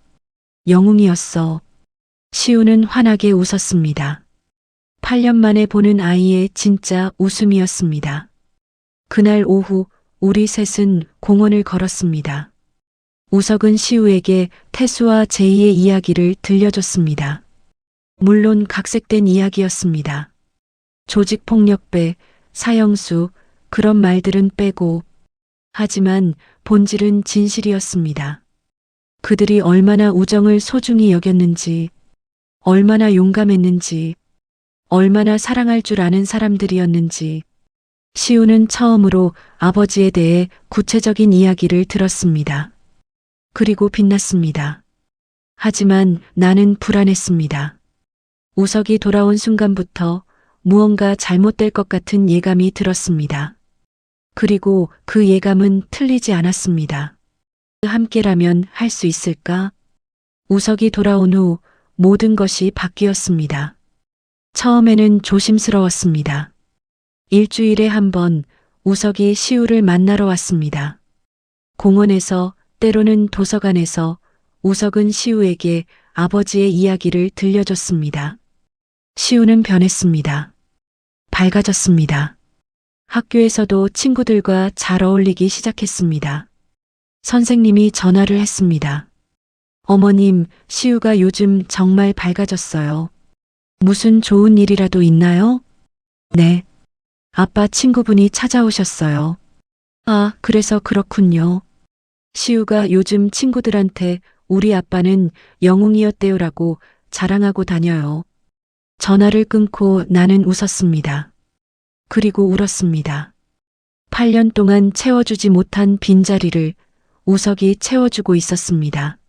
영웅이었어. 시우는 환하게 웃었습니다. 8년 만에 보는 아이의 진짜 웃음이었습니다. 그날 오후 우리 셋은 공원을 걸었습니다. 우석은 시우에게 태수와 제이의 이야기를 들려줬습니다. 물론 각색된 이야기였습니다. 조직폭력배, 사형수, 그런 말들은 빼고, 하지만 본질은 진실이었습니다. 그들이 얼마나 우정을 소중히 여겼는지, 얼마나 용감했는지, 얼마나 사랑할 줄 아는 사람들이었는지. 시우는 처음으로 아버지에 대해 구체적인 이야기를 들었습니다. 그리고 빛났습니다. 하지만 나는 불안했습니다. 우석이 돌아온 순간부터 무언가 잘못될 것 같은 예감이 들었습니다. 그리고 그 예감은 틀리지 않았습니다. 함께라면 할 수 있을까? 우석이 돌아온 후 모든 것이 바뀌었습니다. 처음에는 조심스러웠습니다. 일주일에 한 번 우석이 시우를 만나러 왔습니다. 공원에서, 때로는 도서관에서 우석은 시우에게 아버지의 이야기를 들려줬습니다. 시우는 변했습니다. 밝아졌습니다. 학교에서도 친구들과 잘 어울리기 시작했습니다. 선생님이 전화를 했습니다. 어머님, 시우가 요즘 정말 밝아졌어요. 무슨 좋은 일이라도 있나요? 네. 아빠 친구분이 찾아오셨어요. 아, 그래서 그렇군요. 시우가 요즘 친구들한테 우리 아빠는 영웅이었대요라고 자랑하고 다녀요. 전화를 끊고 나는 웃었습니다. 그리고 울었습니다. 8년 동안 채워주지 못한 빈자리를 우석이 채워주고 있었습니다.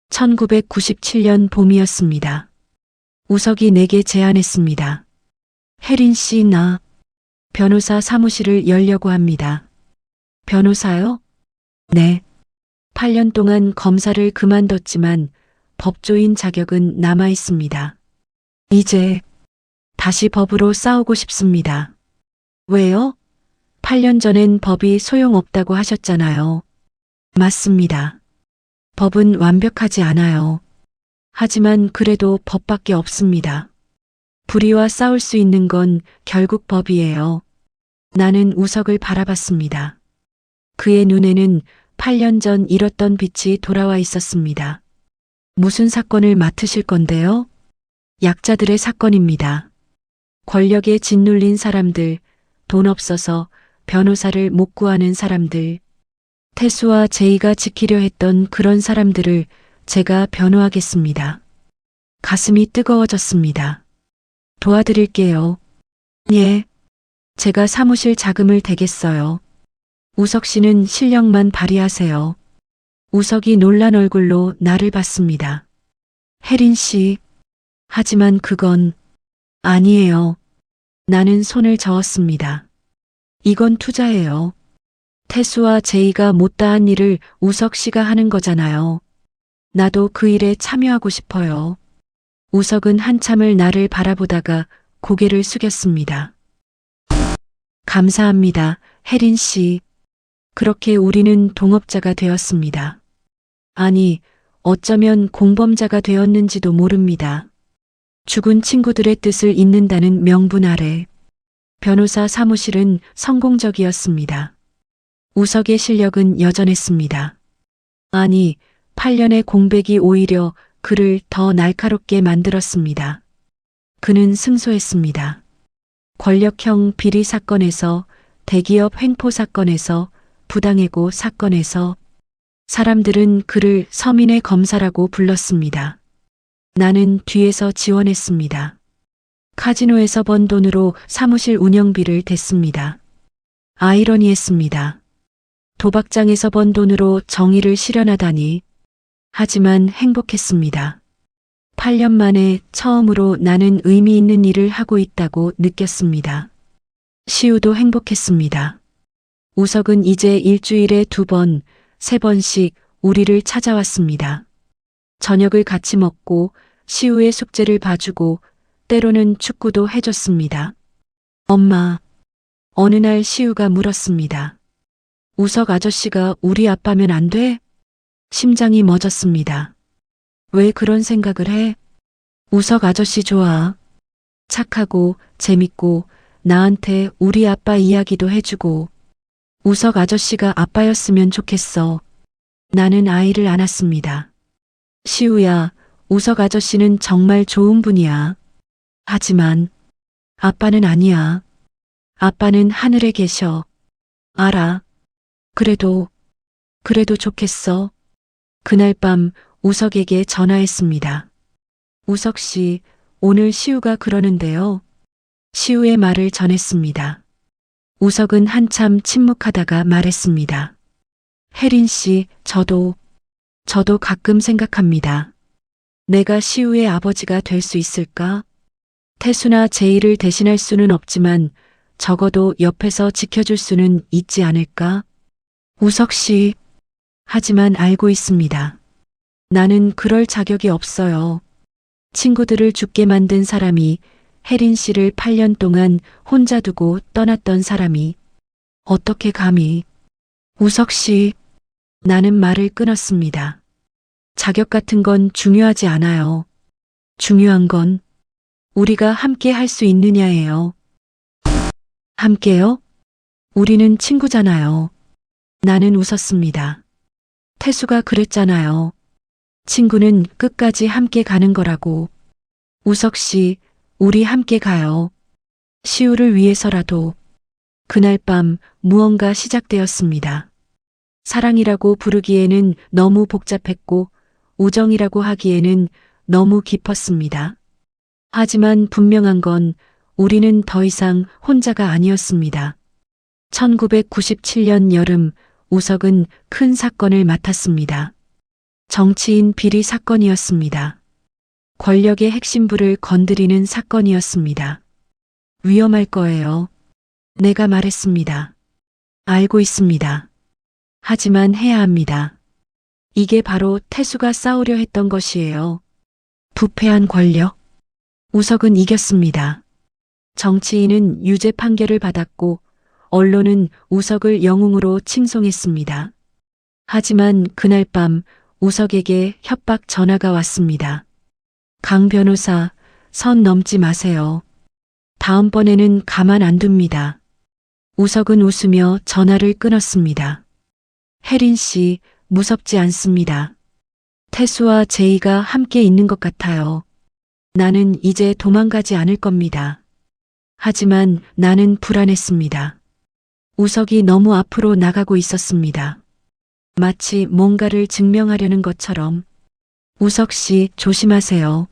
1997년 봄이었습니다. 우석이 내게 제안했습니다. 혜린 씨, 나 변호사 사무실을 열려고 합니다. 변호사요? 네. 8년 동안 검사를 그만뒀지만 법조인 자격은 남아 있습니다. 이제 다시 법으로 싸우고 싶습니다. 왜요? 8년 전엔 법이 소용없다고 하셨잖아요. 맞습니다. 법은 완벽하지 않아요. 하지만 그래도 법밖에 없습니다. 불의와 싸울 수 있는 건 결국 법이에요. 나는 우석을 바라봤습니다. 그의 눈에는 8년 전 잃었던 빛이 돌아와 있었습니다. 무슨 사건을 맡으실 건데요? 약자들의 사건입니다. 권력에 짓눌린 사람들, 돈 없어서 변호사를 못 구하는 사람들, 태수와 제이가 지키려 했던 그런 사람들을 제가 변호하겠습니다. 가슴이 뜨거워졌습니다. 도와드릴게요. 예. 제가 사무실 자금을 대겠어요. 우석 씨는 실력만 발휘하세요. 우석이 놀란 얼굴로 나를 봤습니다. 혜린 씨. 하지만 그건 아니에요. 나는 손을 저었습니다. 이건 투자예요. 태수와 제이가 못다한 일을 우석 씨가 하는 거잖아요. 나도 그 일에 참여하고 싶어요. 우석은 한참을 나를 바라보다가 고개를 숙였습니다. 감사합니다, 혜린 씨. 그렇게 우리는 동업자가 되었습니다. 아니, 어쩌면 공범자가 되었는지도 모릅니다. 죽은 친구들의 뜻을 잇는다는 명분 아래 변호사 사무실은 성공적이었습니다. 우석의 실력은 여전했습니다. 아니, 8년의 공백이 오히려 그를 더 날카롭게 만들었습니다. 그는 승소했습니다. 권력형 비리 사건에서, 대기업 횡포 사건에서, 부당해고 사건에서 사람들은 그를 서민의 검사라고 불렀습니다. 나는 뒤에서 지원했습니다. 카지노에서 번 돈으로 사무실 운영비를 댔습니다. 아이러니했습니다. 도박장에서 번 돈으로 정의를 실현하다니. 하지만 행복했습니다. 8년 만에 처음으로 나는 의미 있는 일을 하고 있다고 느꼈습니다. 시우도 행복했습니다. 우석은 이제 일주일에 2번, 3번씩 우리를 찾아왔습니다. 저녁을 같이 먹고 시우의 숙제를 봐주고 때로는 축구도 해줬습니다. 엄마, 어느 날 시우가 물었습니다. 우석 아저씨가 우리 아빠면 안 돼? 심장이 멎었습니다. 왜 그런 생각을 해? 우석 아저씨 좋아. 착하고 재밌고 나한테 우리 아빠 이야기도 해주고. 우석 아저씨가 아빠였으면 좋겠어. 나는 아이를 안았습니다. 시우야, 우석 아저씨는 정말 좋은 분이야. 하지만 아빠는 아니야. 아빠는 하늘에 계셔. 알아. 그래도 좋겠어. 그날 밤 우석에게 전화했습니다. 우석 씨, 오늘 시우가 그러는데요. 시우의 말을 전했습니다. 우석은 한참 침묵하다가 말했습니다. 혜린 씨, 저도 가끔 생각합니다. 내가 시우의 아버지가 될 수 있을까? 태수나 제이를 대신할 수는 없지만 적어도 옆에서 지켜줄 수는 있지 않을까? 우석 씨, 하지만 알고 있습니다. 나는 그럴 자격이 없어요. 친구들을 죽게 만든 사람이, 혜린 씨를 8년 동안 혼자 두고 떠났던 사람이 어떻게 감히. 우석 씨, 나는 말을 끊었습니다. 자격 같은 건 중요하지 않아요. 중요한 건 우리가 함께 할 수 있느냐예요. 함께요? 우리는 친구잖아요. 나는 웃었습니다. 태수가 그랬잖아요. 친구는 끝까지 함께 가는 거라고. 우석 씨, 우리 함께 가요. 시우를 위해서라도. 그날 밤 무언가 시작되었습니다. 사랑이라고 부르기에는 너무 복잡했고 우정이라고 하기에는 너무 깊었습니다. 하지만 분명한 건 우리는 더 이상 혼자가 아니었습니다. 1997년 여름 우석은 큰 사건을 맡았습니다. 정치인 비리 사건이었습니다. 권력의 핵심부를 건드리는 사건이었습니다. 위험할 거예요. 내가 말했습니다. 알고 있습니다. 하지만 해야 합니다. 이게 바로 태수가 싸우려 했던 것이에요. 부패한 권력. 우석은 이겼습니다. 정치인은 유죄 판결을 받았고 언론은 우석을 영웅으로 칭송했습니다. 하지만 그날 밤 우석에게 협박 전화가 왔습니다. 강 변호사, 선 넘지 마세요. 다음번에는 가만 안 둡니다. 우석은 웃으며 전화를 끊었습니다. 혜린 씨, 무섭지 않습니다. 태수와 제이가 함께 있는 것 같아요. 나는 이제 도망가지 않을 겁니다. 하지만 나는 불안했습니다. 우석이 너무 앞으로 나가고 있었습니다. 마치 뭔가를 증명하려는 것처럼. 우석 씨, 조심하세요.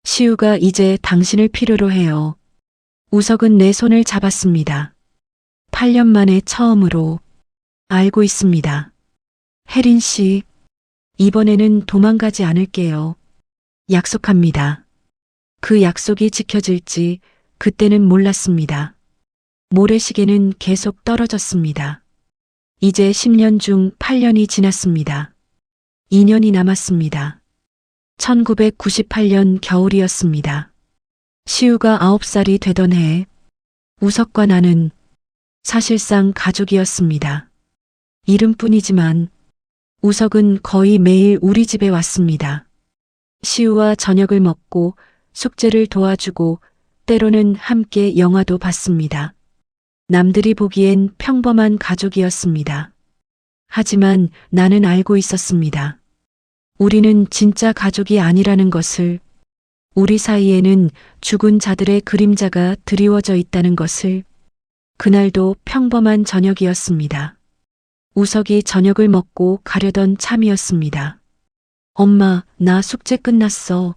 시우가 이제 당신을 필요로 해요. 우석은 내 손을 잡았습니다. 8년 만에 처음으로. 알고 있습니다. 혜린 씨, 이번에는 도망가지 않을게요. 약속합니다. 그 약속이 지켜질지 그때는 몰랐습니다. 모래시계는 계속 떨어졌습니다. 이제 10년 중 8년이 지났습니다. 2년이 남았습니다. 1998년 겨울이었습니다. 시우가 9살이 되던 해, 우석과 나는 사실상 가족이었습니다. 이름뿐이지만 우석은 거의 매일 우리 집에 왔습니다. 시우와 저녁을 먹고 숙제를 도와주고 때로는 함께 영화도 봤습니다. 남들이 보기엔 평범한 가족이었습니다. 하지만 나는 알고 있었습니다. 우리는 진짜 가족이 아니라는 것을, 우리 사이에는 죽은 자들의 그림자가 드리워져 있다는 것을. 그날도 평범한 저녁이었습니다. 우석이 저녁을 먹고 가려던 참이었습니다. 엄마, 나 숙제 끝났어.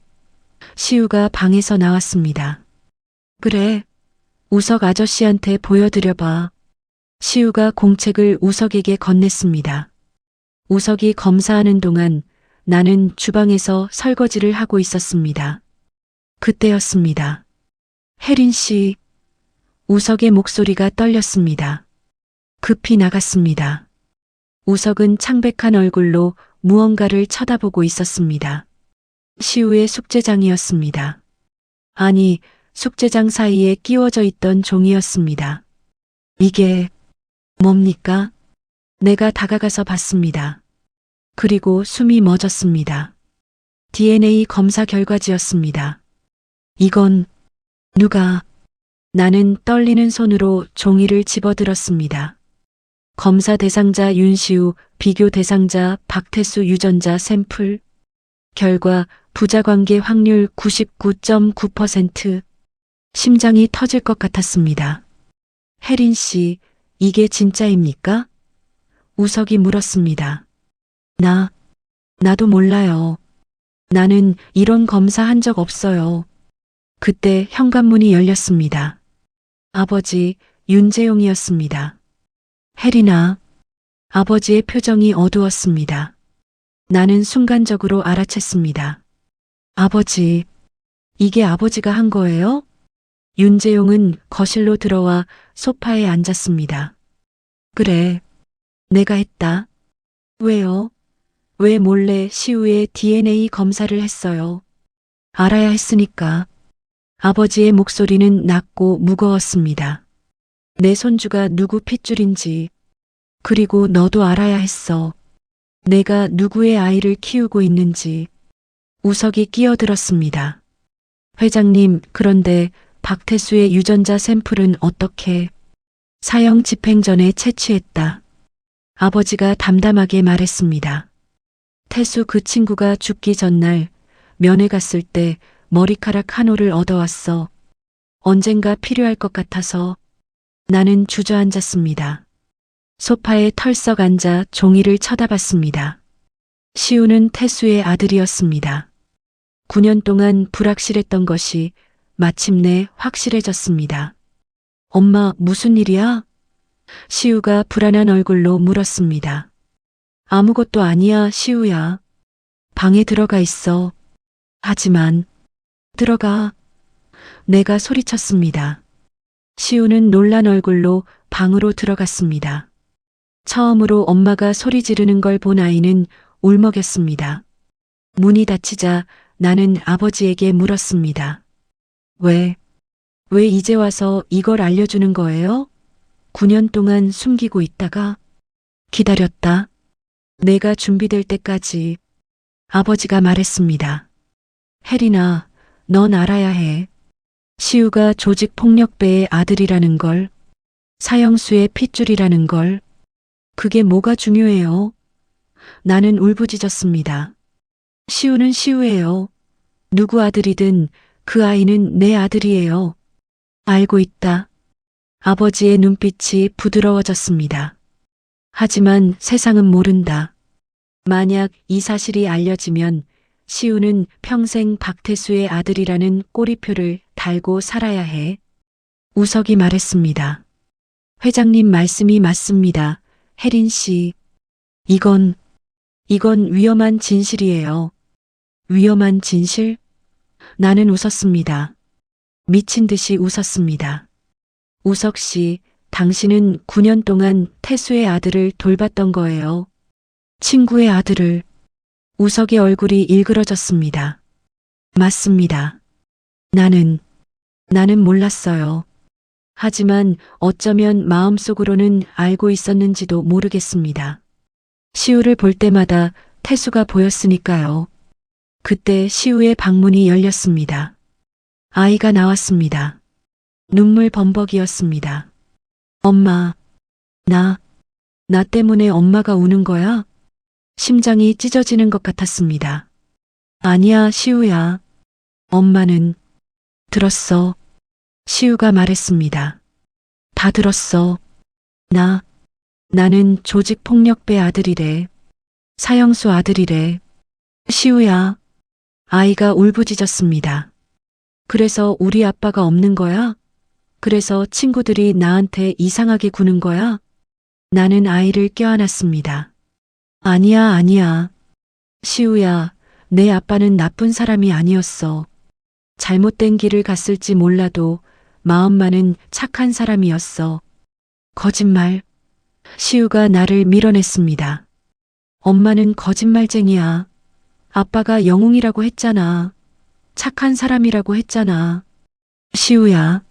시우가 방에서 나왔습니다. 그래. 우석 아저씨한테 보여드려봐. 시우가 공책을 우석에게 건넸습니다. 우석이 검사하는 동안 나는 주방에서 설거지를 하고 있었습니다. 그때였습니다. 혜린 씨. 우석의 목소리가 떨렸습니다. 급히 나갔습니다. 우석은 창백한 얼굴로 무언가를 쳐다보고 있었습니다. 시우의 숙제장이었습니다. 아니, 숙제장 사이에 끼워져 있던 종이였습니다. 이게 뭡니까? 내가 다가가서 봤습니다. 그리고 숨이 멎었습니다. DNA 검사 결과지였습니다. 이건 누가? 나는 떨리는 손으로 종이를 집어들었습니다. 검사 대상자 윤시우, 비교 대상자 박태수 유전자 샘플. 결과 부자관계 확률 99.9%. 심장이 터질 것 같았습니다. 혜린 씨, 이게 진짜입니까? 우석이 물었습니다. 나도 몰라요. 나는 이런 검사 한 적 없어요. 그때 현관문이 열렸습니다. 아버지, 윤재용이었습니다. 혜린아. 아버지의 표정이 어두웠습니다. 나는 순간적으로 알아챘습니다. 아버지, 이게 아버지가 한 거예요? 윤재용은 거실로 들어와 소파에 앉았습니다. 그래, 내가 했다. 왜요? 왜 몰래 시우의 DNA 검사를 했어요? 알아야 했으니까. 아버지의 목소리는 낮고 무거웠습니다. 내 손주가 누구 핏줄인지, 그리고 너도 알아야 했어. 내가 누구의 아이를 키우고 있는지. 우석이 끼어들었습니다. 회장님, 그런데 박태수의 유전자 샘플은 어떻게? 사형 집행 전에 채취했다. 아버지가 담담하게 말했습니다. 태수 그 친구가 죽기 전날 면회 갔을 때 머리카락 한 올을 얻어왔어. 언젠가 필요할 것 같아서. 나는 주저앉았습니다. 소파에 털썩 앉아 종이를 쳐다봤습니다. 시우는 태수의 아들이었습니다. 9년 동안 불확실했던 것이 마침내 확실해졌습니다. 엄마, 무슨 일이야? 시우가 불안한 얼굴로 물었습니다. 아무것도 아니야, 시우야. 방에 들어가 있어. 하지만 들어가. 내가 소리쳤습니다. 시우는 놀란 얼굴로 방으로 들어갔습니다. 처음으로 엄마가 소리 지르는 걸 본 아이는 울먹였습니다. 문이 닫히자 나는 아버지에게 물었습니다. 왜 이제 와서 이걸 알려주는 거예요? 9년 동안 숨기고 있다가 기다렸다. 내가 준비될 때까지. 아버지가 말했습니다. 혜린아, 넌 알아야 해. 시우가 조직폭력배의 아들이라는 걸, 사형수의 핏줄이라는 걸. 그게 뭐가 중요해요? 나는 울부짖었습니다. 시우는 시우예요. 누구 아들이든 그 아이는 내 아들이에요. 알고 있다. 아버지의 눈빛이 부드러워졌습니다. 하지만 세상은 모른다. 만약 이 사실이 알려지면 시우는 평생 박태수의 아들이라는 꼬리표를 달고 살아야 해. 우석이 말했습니다. 회장님 말씀이 맞습니다. 혜린 씨. 이건 위험한 진실이에요. 위험한 진실? 나는 웃었습니다. 미친 듯이 웃었습니다. 우석 씨, 당신은 9년 동안 태수의 아들을 돌봤던 거예요. 친구의 아들을. 우석의 얼굴이 일그러졌습니다. 맞습니다. 나는 몰랐어요. 하지만 어쩌면 마음속으로는 알고 있었는지도 모르겠습니다. 시우를 볼 때마다 태수가 보였으니까요. 그때 시우의 방문이 열렸습니다. 아이가 나왔습니다. 눈물 범벅이었습니다. 엄마, 나 때문에 엄마가 우는 거야? 심장이 찢어지는 것 같았습니다. 아니야, 시우야. 엄마는 들었어. 시우가 말했습니다. 다 들었어. 나는 조직폭력배 아들이래. 사형수 아들이래. 시우야. 아이가 울부짖었습니다. 그래서 우리 아빠가 없는 거야? 그래서 친구들이 나한테 이상하게 구는 거야? 나는 아이를 껴안았습니다. 아니야, 아니야. 시우야, 내 아빠는 나쁜 사람이 아니었어. 잘못된 길을 갔을지 몰라도 마음만은 착한 사람이었어. 거짓말. 시우가 나를 밀어냈습니다. 엄마는 거짓말쟁이야. 아빠가 영웅이라고 했잖아. 착한 사람이라고 했잖아. 시우야.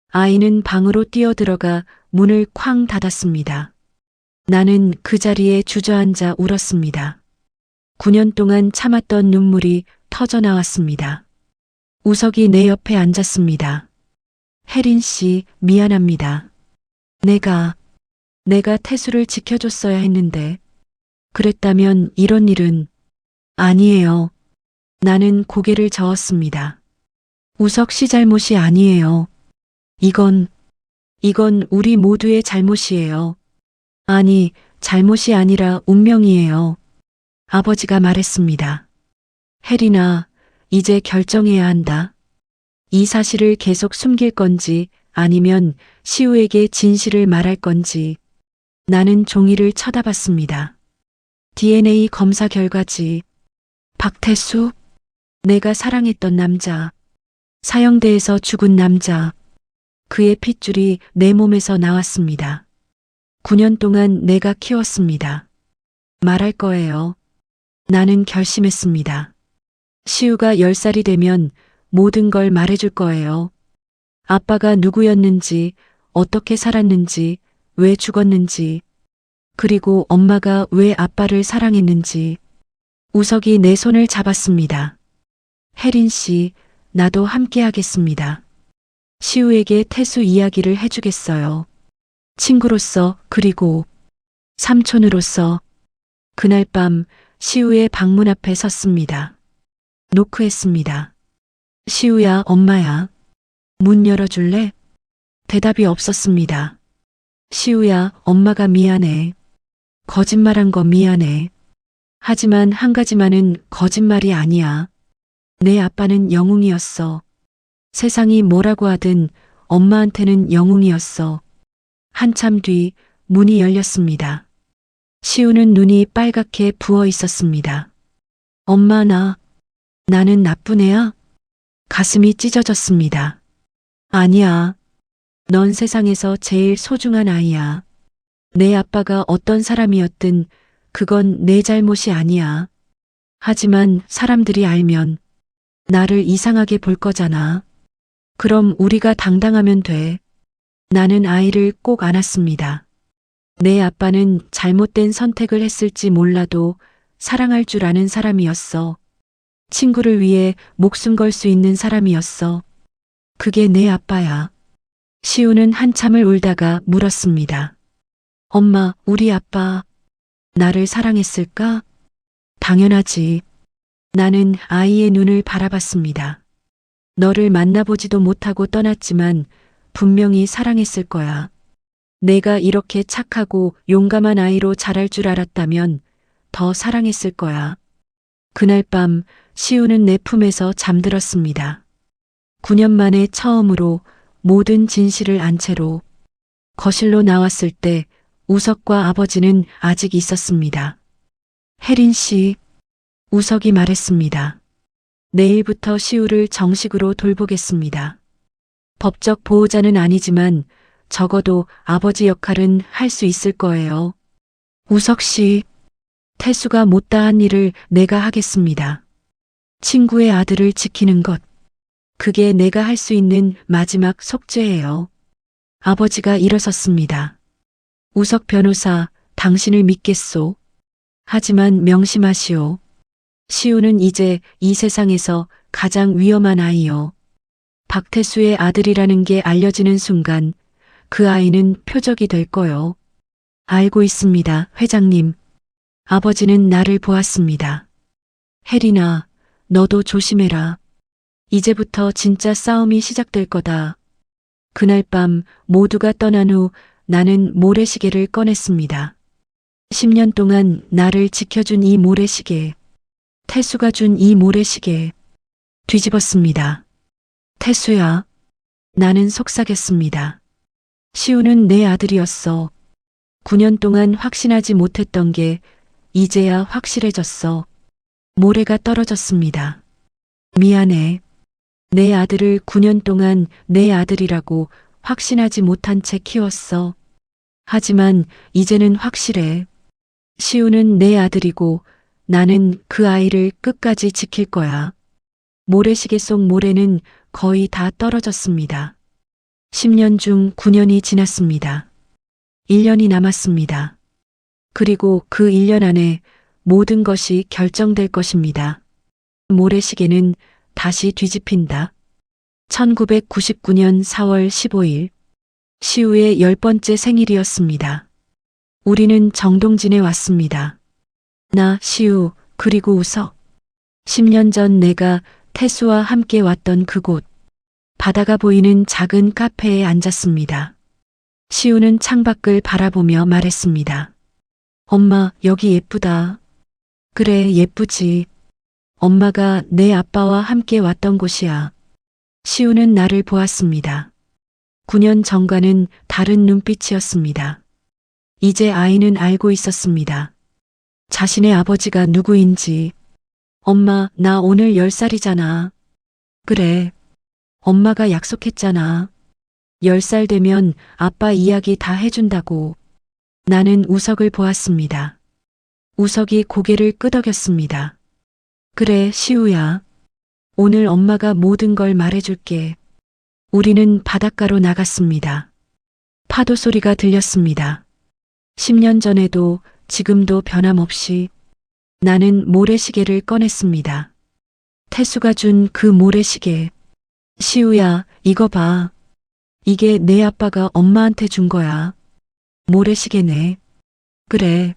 아이는 방으로 뛰어들어가 문을 쾅 닫았습니다. 나는 그 자리에 주저앉아 울었습니다. 9년 동안 참았던 눈물이 터져 나왔습니다. 우석이 내 옆에 앉았습니다. 혜린 씨, 미안합니다. 내가 태수를 지켜줬어야 했는데, 그랬다면 이런 일은 아니에요. 나는 고개를 저었습니다. 우석 씨 잘못이 아니에요. 이건 우리 모두의 잘못이에요. 아니, 잘못이 아니라 운명이에요. 아버지가 말했습니다. 혜린아, 이제 결정해야 한다. 이 사실을 계속 숨길 건지 아니면 시우에게 진실을 말할 건지. 나는 종이를 쳐다봤습니다. DNA 검사 결과지. 박태수, 내가 사랑했던 남자. 사형대에서 죽은 남자. 그의 핏줄이 내 몸에서 나왔습니다. 9년 동안 내가 키웠습니다. 말할 거예요. 나는 결심했습니다. 시우가 10살이 되면 모든 걸 말해줄 거예요. 아빠가 누구였는지, 어떻게 살았는지, 왜 죽었는지, 그리고 엄마가 왜 아빠를 사랑했는지. 우석이 내 손을 잡았습니다. 혜린 씨, 나도 함께 하겠습니다. 시우에게 태수 이야기를 해주겠어요. 친구로서 그리고 삼촌으로서. 그날 밤 시우의 방문 앞에 섰습니다. 노크했습니다. 시우야, 엄마야. 문 열어줄래? 대답이 없었습니다. 시우야, 엄마가 미안해. 거짓말한 거 미안해. 하지만 한 가지만은 거짓말이 아니야. 내 아빠는 영웅이었어. 세상이 뭐라고 하든 엄마한테는 영웅이었어. 한참 뒤 문이 열렸습니다. 시우는 눈이 빨갛게 부어 있었습니다. 엄마, 나는 나쁜 애야? 가슴이 찢어졌습니다. 아니야. 넌 세상에서 제일 소중한 아이야. 내 아빠가 어떤 사람이었든 그건 내 잘못이 아니야. 하지만 사람들이 알면 나를 이상하게 볼 거잖아. 그럼 우리가 당당하면 돼. 나는 아이를 꼭 안았습니다. 내 아빠는 잘못된 선택을 했을지 몰라도 사랑할 줄 아는 사람이었어. 친구를 위해 목숨 걸 수 있는 사람이었어. 그게 내 아빠야. 시우는 한참을 울다가 물었습니다. 엄마, 우리 아빠 나를 사랑했을까? 당연하지. 나는 아이의 눈을 바라봤습니다. 너를 만나보지도 못하고 떠났지만 분명히 사랑했을 거야. 내가 이렇게 착하고 용감한 아이로 자랄 줄 알았다면 더 사랑했을 거야. 그날 밤 시우는 내 품에서 잠들었습니다. 9년 만에 처음으로 모든 진실을 안 채로. 거실로 나왔을 때 우석과 아버지는 아직 있었습니다. 혜린 씨, 우석이 말했습니다. 내일부터 시우를 정식으로 돌보겠습니다. 법적 보호자는 아니지만 적어도 아버지 역할은 할 수 있을 거예요. 우석 씨, 태수가 못다한 일을 내가 하겠습니다. 친구의 아들을 지키는 것. 그게 내가 할 수 있는 마지막 속죄예요. 아버지가 일어섰습니다. 우석 변호사, 당신을 믿겠소. 하지만 명심하시오. 시우는 이제 이 세상에서 가장 위험한 아이요. 박태수의 아들이라는 게 알려지는 순간 그 아이는 표적이 될 거요. 알고 있습니다, 회장님. 아버지는 나를 보았습니다. 혜린아, 너도 조심해라. 이제부터 진짜 싸움이 시작될 거다. 그날 밤 모두가 떠난 후 나는 모래시계를 꺼냈습니다. 10년 동안 나를 지켜준 이 모래시계, 태수가 준 이 모래시계, 뒤집었습니다. 태수야, 나는 속삭였습니다. 시우는 내 아들이었어. 9년 동안 확신하지 못했던 게 이제야 확실해졌어. 모래가 떨어졌습니다. 미안해. 내 아들을 9년 동안 내 아들이라고 확신하지 못한 채 키웠어. 하지만 이제는 확실해. 시우는 내 아들이고 나는 그 아이를 끝까지 지킬 거야. 모래시계 속 모래는 거의 다 떨어졌습니다. 10년 중 9년이 지났습니다. 1년이 남았습니다. 그리고 그 1년 안에 모든 것이 결정될 것입니다. 모래시계는 다시 뒤집힌다. 1999년 4월 15일, 시우의 10번째 생일이었습니다. 우리는 정동진에 왔습니다. 나, 시우, 그리고 우석. 10년 전 내가 태수와 함께 왔던 그곳, 바다가 보이는 작은 카페에 앉았습니다. 시우는 창밖을 바라보며 말했습니다. 엄마, 여기 예쁘다. 그래, 예쁘지. 엄마가 내 아빠와 함께 왔던 곳이야. 시우는 나를 보았습니다. 9년 전과는 다른 눈빛이었습니다. 이제 아이는 알고 있었습니다. 자신의 아버지가 누구인지. 엄마, 나 오늘 10살이잖아. 그래. 엄마가 약속했잖아. 10살 되면 아빠 이야기 다 해준다고. 나는 우석을 보았습니다. 우석이 고개를 끄덕였습니다. 그래, 시우야. 오늘 엄마가 모든 걸 말해줄게. 우리는 바닷가로 나갔습니다. 파도 소리가 들렸습니다. 10년 전에도 지금도 변함없이 나는 모래시계를 꺼냈습니다. 태수가 준 그 모래시계. 시우야, 이거 봐. 이게 내 아빠가 엄마한테 준 거야. 모래시계네. 그래.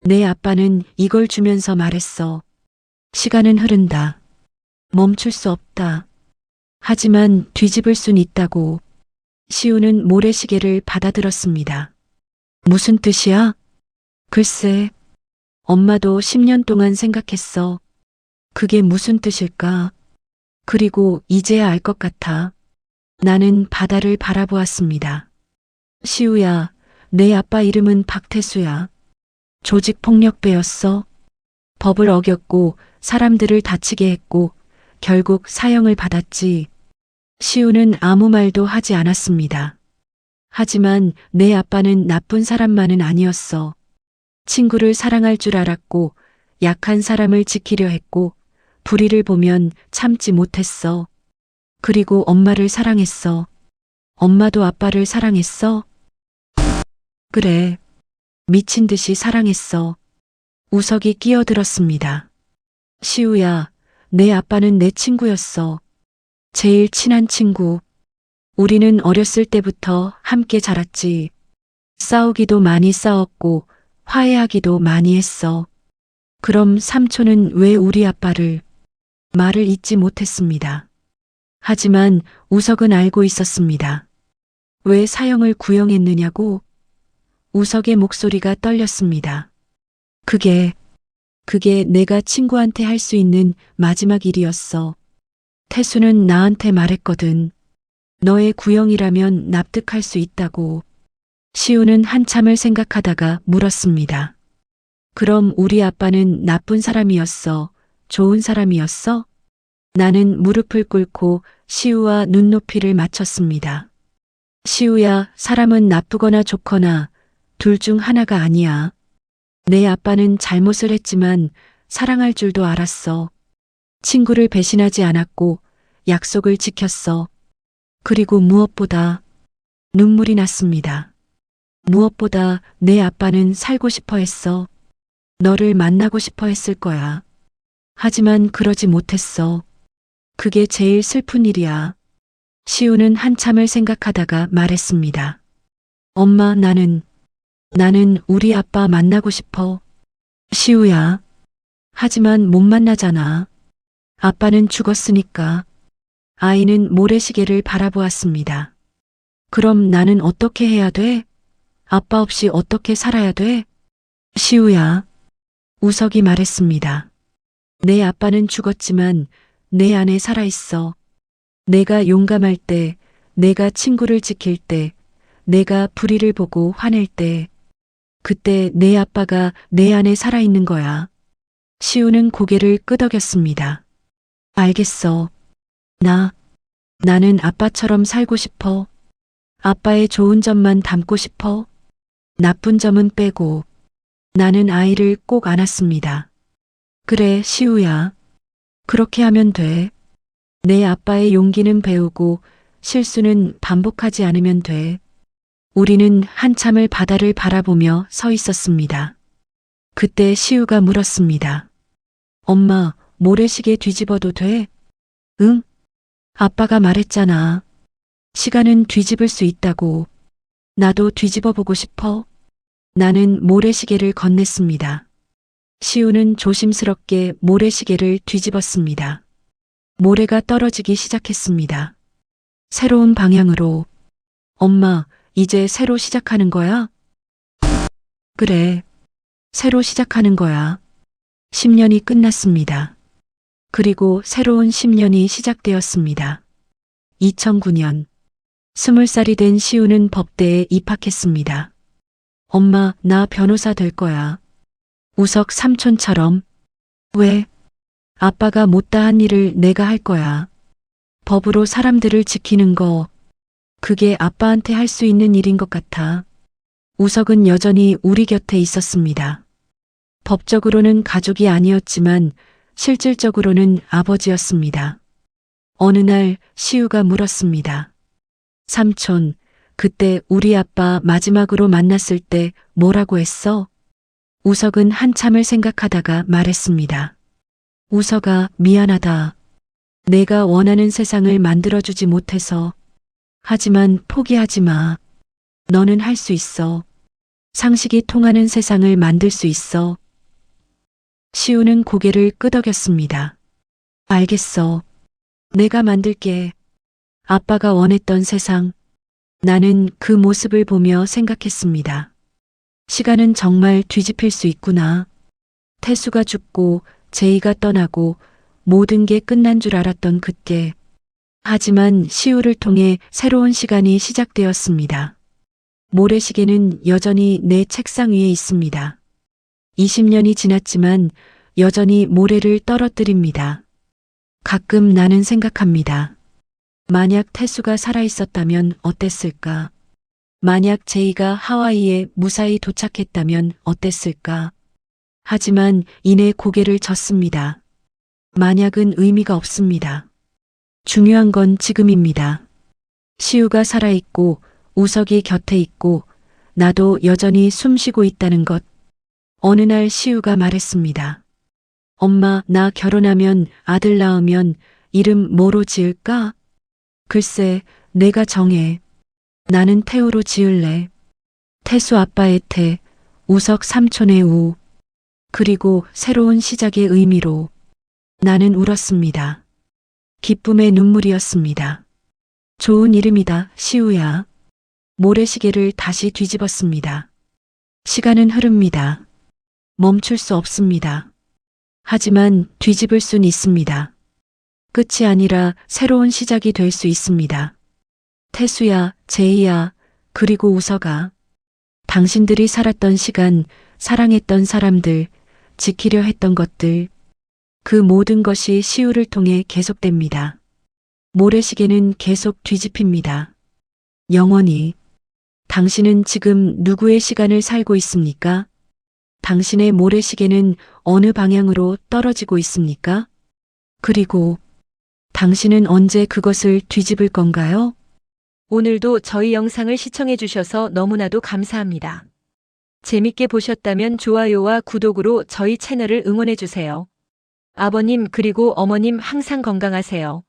내 아빠는 이걸 주면서 말했어. 시간은 흐른다. 멈출 수 없다. 하지만 뒤집을 순 있다고. 시우는 모래시계를 받아들었습니다. 무슨 뜻이야? 글쎄, 엄마도 10년 동안 생각했어. 그게 무슨 뜻일까? 그리고 이제야 알 것 같아. 나는 바다를 바라보았습니다. 시우야, 내 아빠 이름은 박태수야. 조직폭력배였어. 법을 어겼고 사람들을 다치게 했고 결국 사형을 받았지. 시우는 아무 말도 하지 않았습니다. 하지만 내 아빠는 나쁜 사람만은 아니었어. 친구를 사랑할 줄 알았고 약한 사람을 지키려 했고 불의를 보면 참지 못했어. 그리고 엄마를 사랑했어. 엄마도 아빠를 사랑했어? 그래. 미친 듯이 사랑했어. 우석이 끼어들었습니다. 시우야, 내 아빠는 내 친구였어. 제일 친한 친구. 우리는 어렸을 때부터 함께 자랐지. 싸우기도 많이 싸웠고 화해하기도 많이 했어. 그럼 삼촌은 왜 우리 아빠를? 말을 잇지 못했습니다. 하지만 우석은 알고 있었습니다. 왜 사형을 구형했느냐고? 우석의 목소리가 떨렸습니다. 그게 내가 친구한테 할 수 있는 마지막 일이었어. 태수는 나한테 말했거든. 너의 구형이라면 납득할 수 있다고. 시우는 한참을 생각하다가 물었습니다. 그럼 우리 아빠는 나쁜 사람이었어? 좋은 사람이었어? 나는 무릎을 꿇고 시우와 눈높이를 맞췄습니다. 시우야, 사람은 나쁘거나 좋거나 둘 중 하나가 아니야. 내 아빠는 잘못을 했지만 사랑할 줄도 알았어. 친구를 배신하지 않았고 약속을 지켰어. 그리고 무엇보다 눈물이 났습니다. 무엇보다 내 아빠는 살고 싶어 했어. 너를 만나고 싶어 했을 거야. 하지만 그러지 못했어. 그게 제일 슬픈 일이야. 시우는 한참을 생각하다가 말했습니다. 엄마, 나는 우리 아빠 만나고 싶어. 시우야. 하지만 못 만나잖아. 아빠는 죽었으니까. 아이는 모래시계를 바라보았습니다. 그럼 나는 어떻게 해야 돼? 아빠 없이 어떻게 살아야 돼? 시우야. 우석이 말했습니다. 내 아빠는 죽었지만 내 안에 살아있어. 내가 용감할 때, 내가 친구를 지킬 때, 내가 불의를 보고 화낼 때, 그때 내 아빠가 내 안에 살아있는 거야. 시우는 고개를 끄덕였습니다. 알겠어. 나는 아빠처럼 살고 싶어. 아빠의 좋은 점만 담고 싶어. 나쁜 점은 빼고. 나는 아이를 꼭 안았습니다. 그래, 시우야. 그렇게 하면 돼. 내 아빠의 용기는 배우고 실수는 반복하지 않으면 돼. 우리는 한참을 바다를 바라보며 서 있었습니다. 그때 시우가 물었습니다. 엄마, 모래시계 뒤집어도 돼? 응? 아빠가 말했잖아. 시간은 뒤집을 수 있다고. 나도 뒤집어 보고 싶어. 나는 모래시계를 건넸습니다. 시우는 조심스럽게 모래시계를 뒤집었습니다. 모래가 떨어지기 시작했습니다. 새로운 방향으로. 엄마, 이제 새로 시작하는 거야? 그래. 새로 시작하는 거야. 10년이 끝났습니다. 그리고 새로운 10년이 시작되었습니다. 2009년. 20살이 된 시우는 법대에 입학했습니다. 엄마, 나 변호사 될 거야. 우석 삼촌처럼. 왜? 아빠가 못다한 일을 내가 할 거야. 법으로 사람들을 지키는 거, 그게 아빠한테 할 수 있는 일인 것 같아. 우석은 여전히 우리 곁에 있었습니다. 법적으로는 가족이 아니었지만 실질적으로는 아버지였습니다. 어느 날 시우가 물었습니다. 삼촌, 그때 우리 아빠 마지막으로 만났을 때 뭐라고 했어? 우석은 한참을 생각하다가 말했습니다. 우석아, 미안하다. 내가 원하는 세상을 만들어주지 못해서. 하지만 포기하지 마. 너는 할 수 있어. 상식이 통하는 세상을 만들 수 있어. 시우는 고개를 끄덕였습니다. 알겠어. 내가 만들게. 아빠가 원했던 세상. 나는 그 모습을 보며 생각했습니다. 시간은 정말 뒤집힐 수 있구나. 태수가 죽고 제이가 떠나고 모든 게 끝난 줄 알았던 그때. 하지만 시우를 통해 새로운 시간이 시작되었습니다. 모래시계는 여전히 내 책상 위에 있습니다. 20년이 지났지만 여전히 모래를 떨어뜨립니다. 가끔 나는 생각합니다. 만약 태수가 살아있었다면 어땠을까? 만약 제이가 하와이에 무사히 도착했다면 어땠을까? 하지만 이내 고개를 젓습니다. 만약은 의미가 없습니다. 중요한 건 지금입니다. 시우가 살아있고 우석이 곁에 있고 나도 여전히 숨쉬고 있다는 것. 어느 날 시우가 말했습니다. 엄마, 나 결혼하면 아들 낳으면 이름 뭐로 지을까? 글쎄, 내가 정해. 나는 태우로 지을래. 태수 아빠의 태, 우석 삼촌의 우. 그리고 새로운 시작의 의미로. 나는 울었습니다. 기쁨의 눈물이었습니다. 좋은 이름이다, 시우야. 모래시계를 다시 뒤집었습니다. 시간은 흐릅니다. 멈출 수 없습니다. 하지만 뒤집을 순 있습니다. 끝이 아니라 새로운 시작이 될 수 있습니다. 태수야, 제이야, 그리고 우석아. 당신들이 살았던 시간, 사랑했던 사람들, 지키려 했던 것들, 그 모든 것이 시우를 통해 계속됩니다. 모래시계는 계속 뒤집힙니다. 영원히. 당신은 지금 누구의 시간을 살고 있습니까? 당신의 모래시계는 어느 방향으로 떨어지고 있습니까? 그리고 당신은 언제 그것을 뒤집을 건가요? 오늘도 저희 영상을 시청해 주셔서 너무나도 감사합니다. 재밌게 보셨다면 좋아요와 구독으로 저희 채널을 응원해 주세요. 아버님 그리고 어머님 항상 건강하세요.